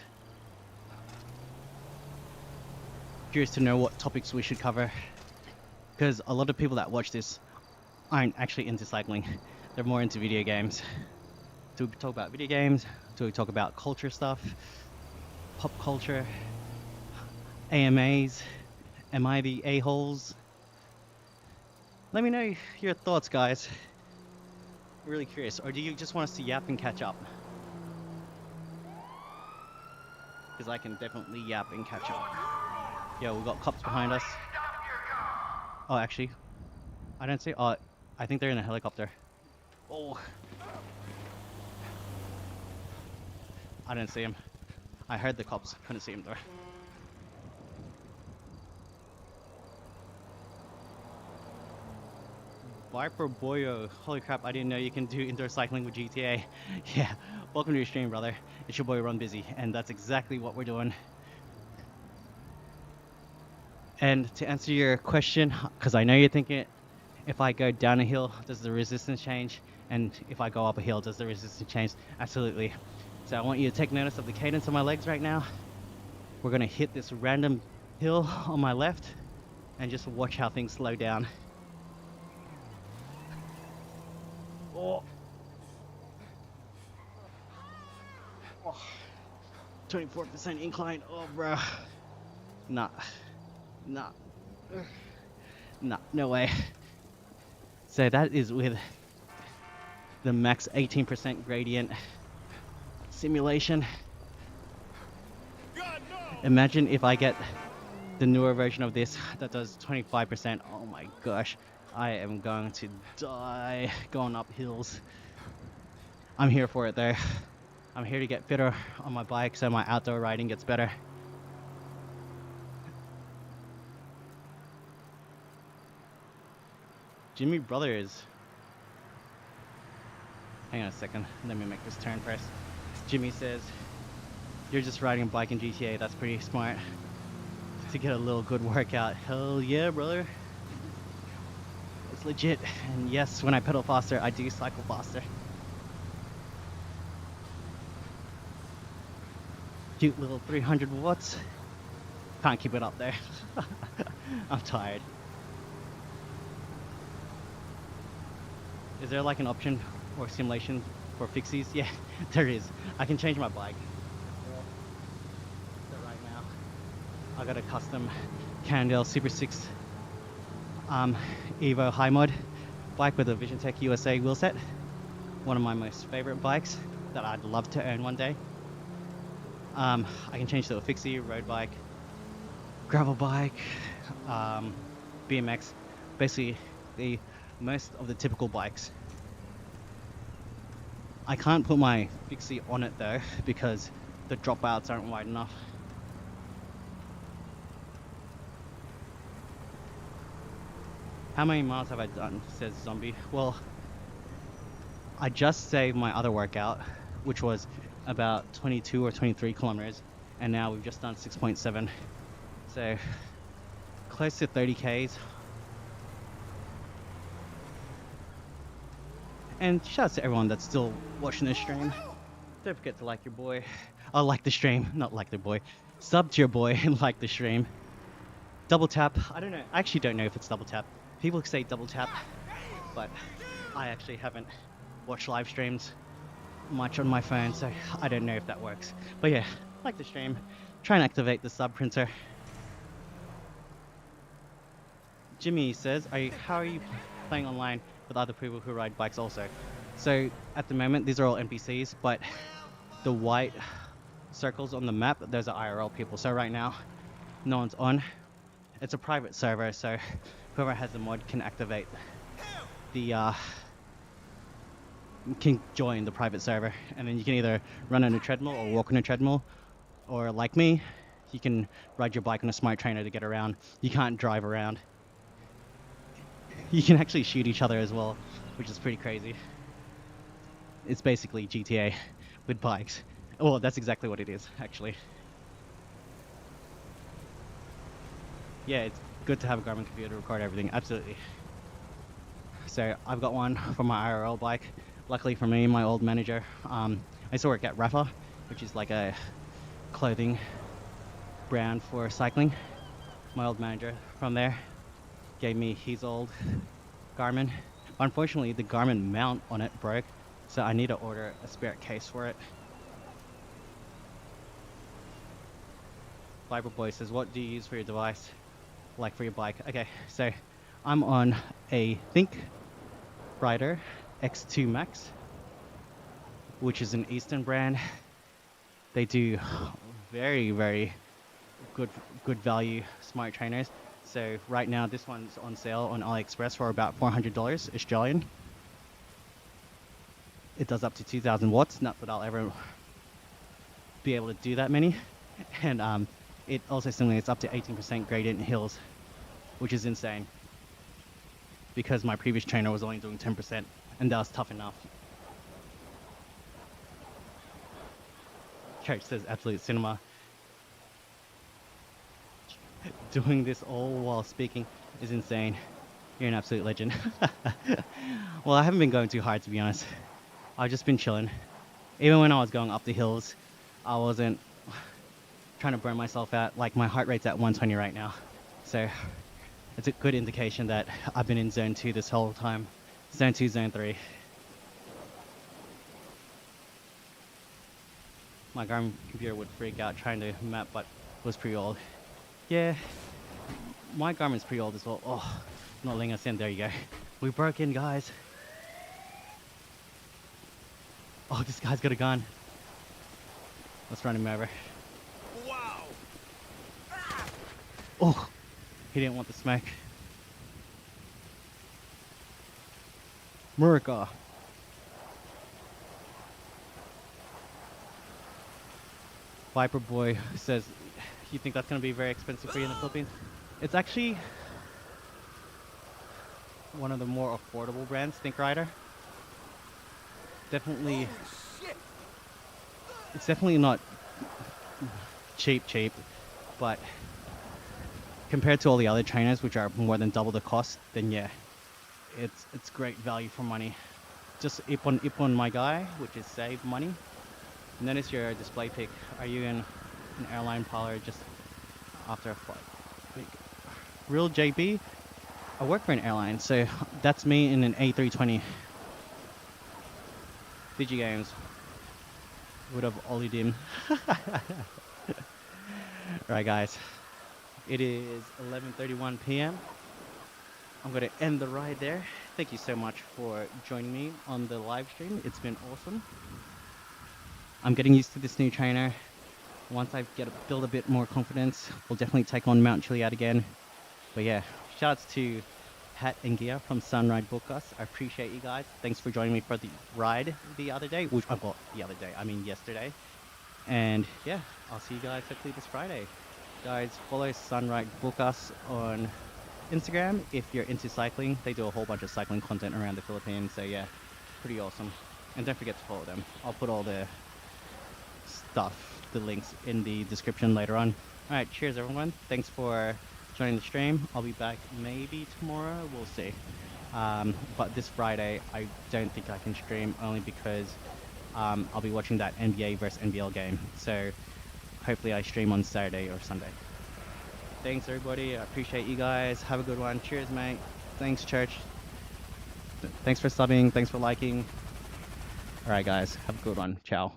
Curious to know what topics we should cover, because a lot of people that watch this aren't actually into cycling. They're more into video games. Do we talk about video games? Do we talk about culture stuff? Pop culture? AMAs? Am I the a-holes? Let me know your thoughts, guys. I'm really curious. Or do you just want us to yap and catch up? Because I can definitely yap and catch up. Yo, we got cops behind us. Oh, actually, I don't see. Oh, I think they're in a helicopter. Oh, I didn't see him. I heard the cops. Couldn't see him though. Viper Boyo. Holy crap, I didn't know you can do indoor cycling with GTA. Yeah, welcome to your stream, brother. It's your boy Run Busy, and that's exactly what we're doing. And to answer your question, because I know you're thinking, if I go down a hill, does the resistance change? And if I go up a hill, does the resistance change? Absolutely. So I want you to take notice of the cadence of my legs right now. We're gonna hit this random hill on my left and just watch how things slow down. Oh. 24% incline. Oh, bro. Nah. No way. So that is with the max 18% gradient simulation. Imagine if I get the newer version of this that does 25%. Oh my gosh. I am going to die going up hills. I'm here for it though. I'm here to get fitter on my bike so my outdoor riding gets better. Jimmy Brothers. Hang on a second. Let me make this turn first. Jimmy says, "You're just riding a bike in GTA. That's pretty smart to get a little good workout." Hell yeah, brother. It's legit. And yes, when I pedal faster, I do cycle faster. Cute little 300 watts. Can't keep it up there. I'm tired. Is there like an option or simulation for fixies? Yeah, there is. I can change my bike. So right now, I got a custom Cannondale Super 6 Evo High Mod bike with a VisionTech USA wheelset. One of my most favorite bikes that I'd love to own one day. I can change to a fixie, road bike, gravel bike, BMX, basically most of the typical bikes. I can't put my fixie on it though because the dropouts aren't wide enough. How many miles have I done? Says Zombie. Well, I just saved my other workout, which was about 22 or 23 kilometers, and now we've just done 6.7. So close to 30 Ks. And shout out to everyone that's still watching this stream. Don't forget to like your boy. Oh, like the stream, not like the boy. Sub to your boy and like the stream. Double tap. I don't know. I actually don't know if it's double tap. People say double tap, but I actually haven't watched live streams much on my phone, so I don't know if that works. But yeah, like the stream. Try and activate the sub printer. Jimmy says, how are you playing online with other people who ride bikes also? So at the moment, these are all NPCs, but the white circles on the map, those are IRL people. So right now, no one's on. It's a private server, so whoever has the mod can activate the can join the private server, and then you can either run on a treadmill or walk on a treadmill, or like me, you can ride your bike on a smart trainer to get around. You can't drive around. You can actually shoot each other as well, which is pretty crazy. It's basically GTA with bikes. Well, that's exactly what it is, actually. Yeah, it's good to have a Garmin computer to record everything, absolutely. So I've got one for my IRL bike. Luckily for me, my old manager, I used to work at Rafa, which is like a clothing brand for cycling. My old manager from there gave me his old Garmin. But unfortunately, the Garmin mount on it broke, so I need to order a spare case for it. Viber Boy says, what do you use for your device? Like for your bike? Okay, so I'm on a Think Rider X2 Max, which is an Eastern brand. They do very, very good value smart trainers. So right now this one's on sale on AliExpress for about $400 Australian. It does up to 2,000 watts. Not that I'll ever be able to do that many. And it also simulates up to 18% gradient hills, which is insane, because my previous trainer was only doing 10%, and that was tough enough. Church says absolute cinema. Doing this all while speaking is insane. You're an absolute legend. Well, I haven't been going too hard, to be honest. I've just been chilling. Even when I was going up the hills, I wasn't trying to burn myself out. Like, my heart rate's at 120 right now. So it's a good indication that I've been in zone 2 this whole time. Zone 2, zone 3. My Garmin computer would freak out trying to map, but it was pretty old. Yeah, my Garmin's pretty old as well. Oh, not letting us in. There you go. We broke in, guys. Oh, this guy's got a gun. Let's run him over. Wow. Oh, he didn't want the smoke. Murica. Viper Boy says, you think that's going to be very expensive for you in the Philippines? It's actually one of the more affordable brands, Think Rider. Definitely, Holy shit! it's definitely not cheap, but compared to all the other trainers, which are more than double the cost, then yeah, it's great value for money. Just ip on my guy, which is save money. Notice your display pic. Are you in an airline parlor just after a flight? Like, real JB. I work for an airline, so that's me in an A320. Digi Games would have ollied him. Alright, guys. It is 11:31 p.m. I'm going to end the ride there. Thank you so much for joining me on the live stream. It's been awesome. I'm getting used to this new trainer. Once I build a bit more confidence, we'll definitely take on Mount Chiliad again. But yeah, shouts to Hat and Gear from Ride Bukas. I appreciate you guys. Thanks for joining me for the ride the other day, which I bought the other day. I mean yesterday. And yeah, I'll see you guys hopefully this Friday. Guys, follow Sunride Bukas on Instagram if you're into cycling. They do a whole bunch of cycling content around the Philippines. So yeah, pretty awesome. And don't forget to follow them. I'll put all the stuff, the links in the description later on. All right, cheers everyone. Thanks for joining the stream. I'll be back maybe tomorrow. We'll see. But this Friday, I don't think I can stream only because I'll be watching that NBA versus NBL game. So hopefully I stream on Saturday or Sunday. Thanks everybody. I appreciate you guys. Have a good one. Cheers, mate. Thanks, church. Thanks for subbing. Thanks for liking. All right, guys. Have a good one. Ciao.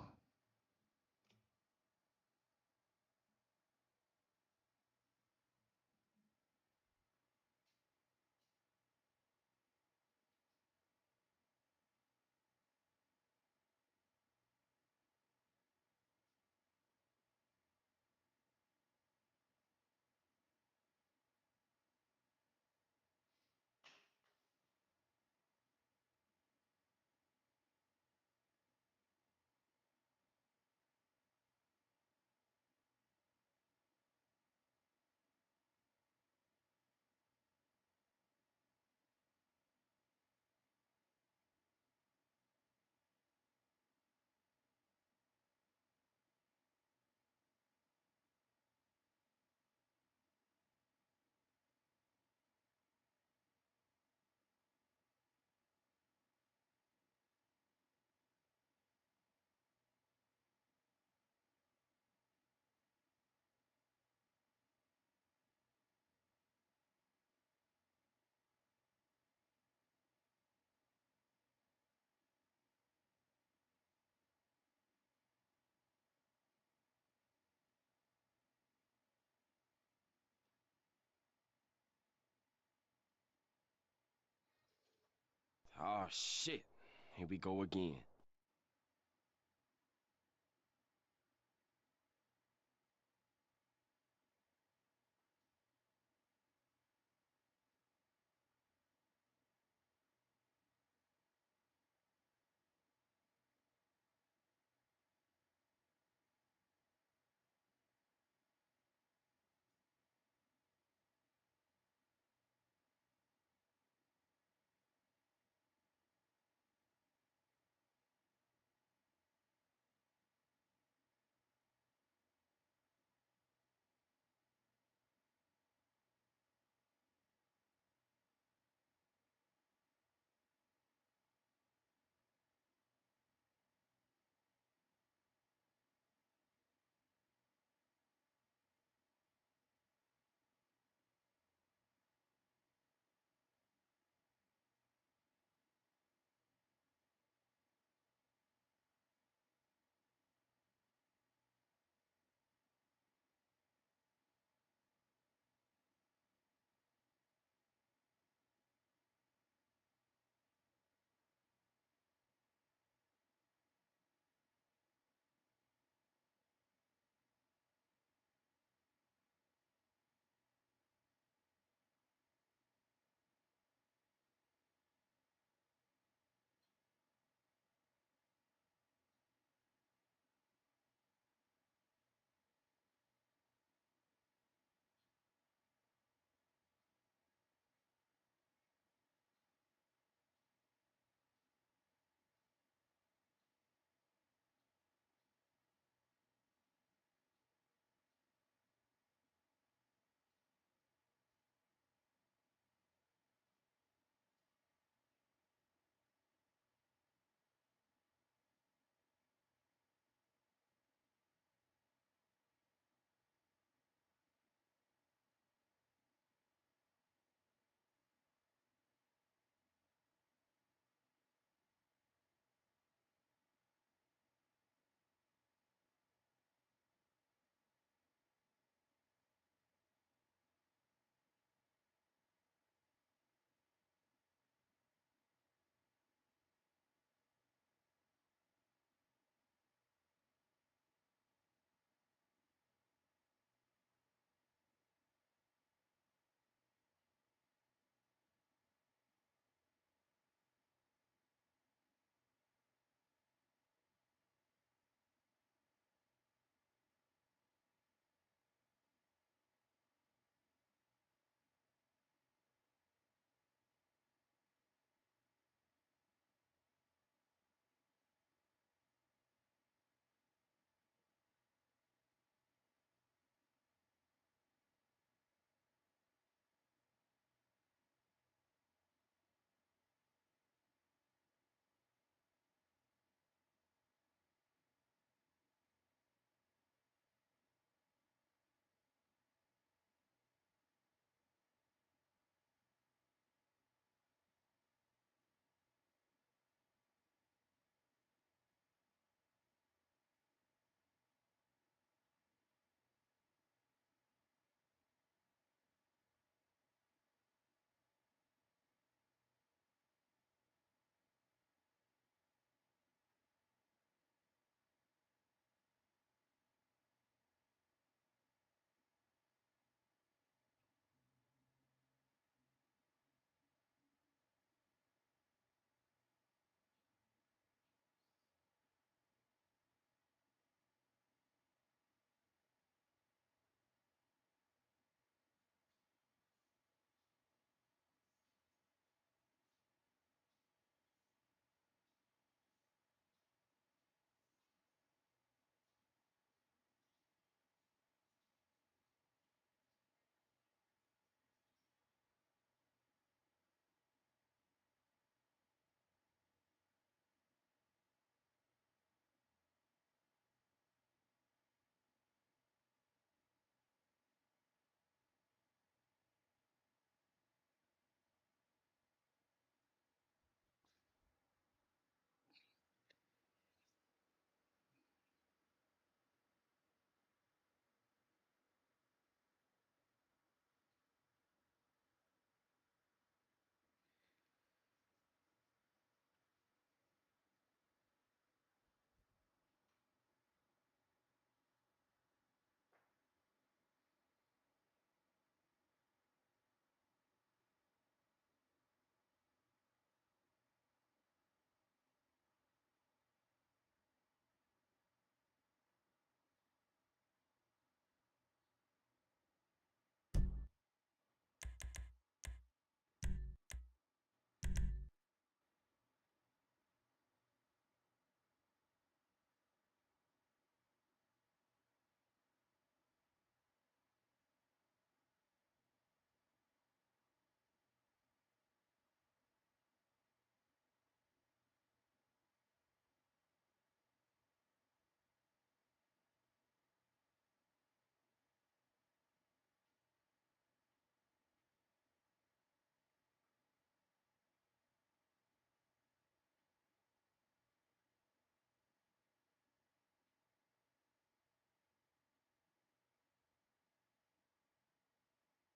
Oh shit. Here we go again.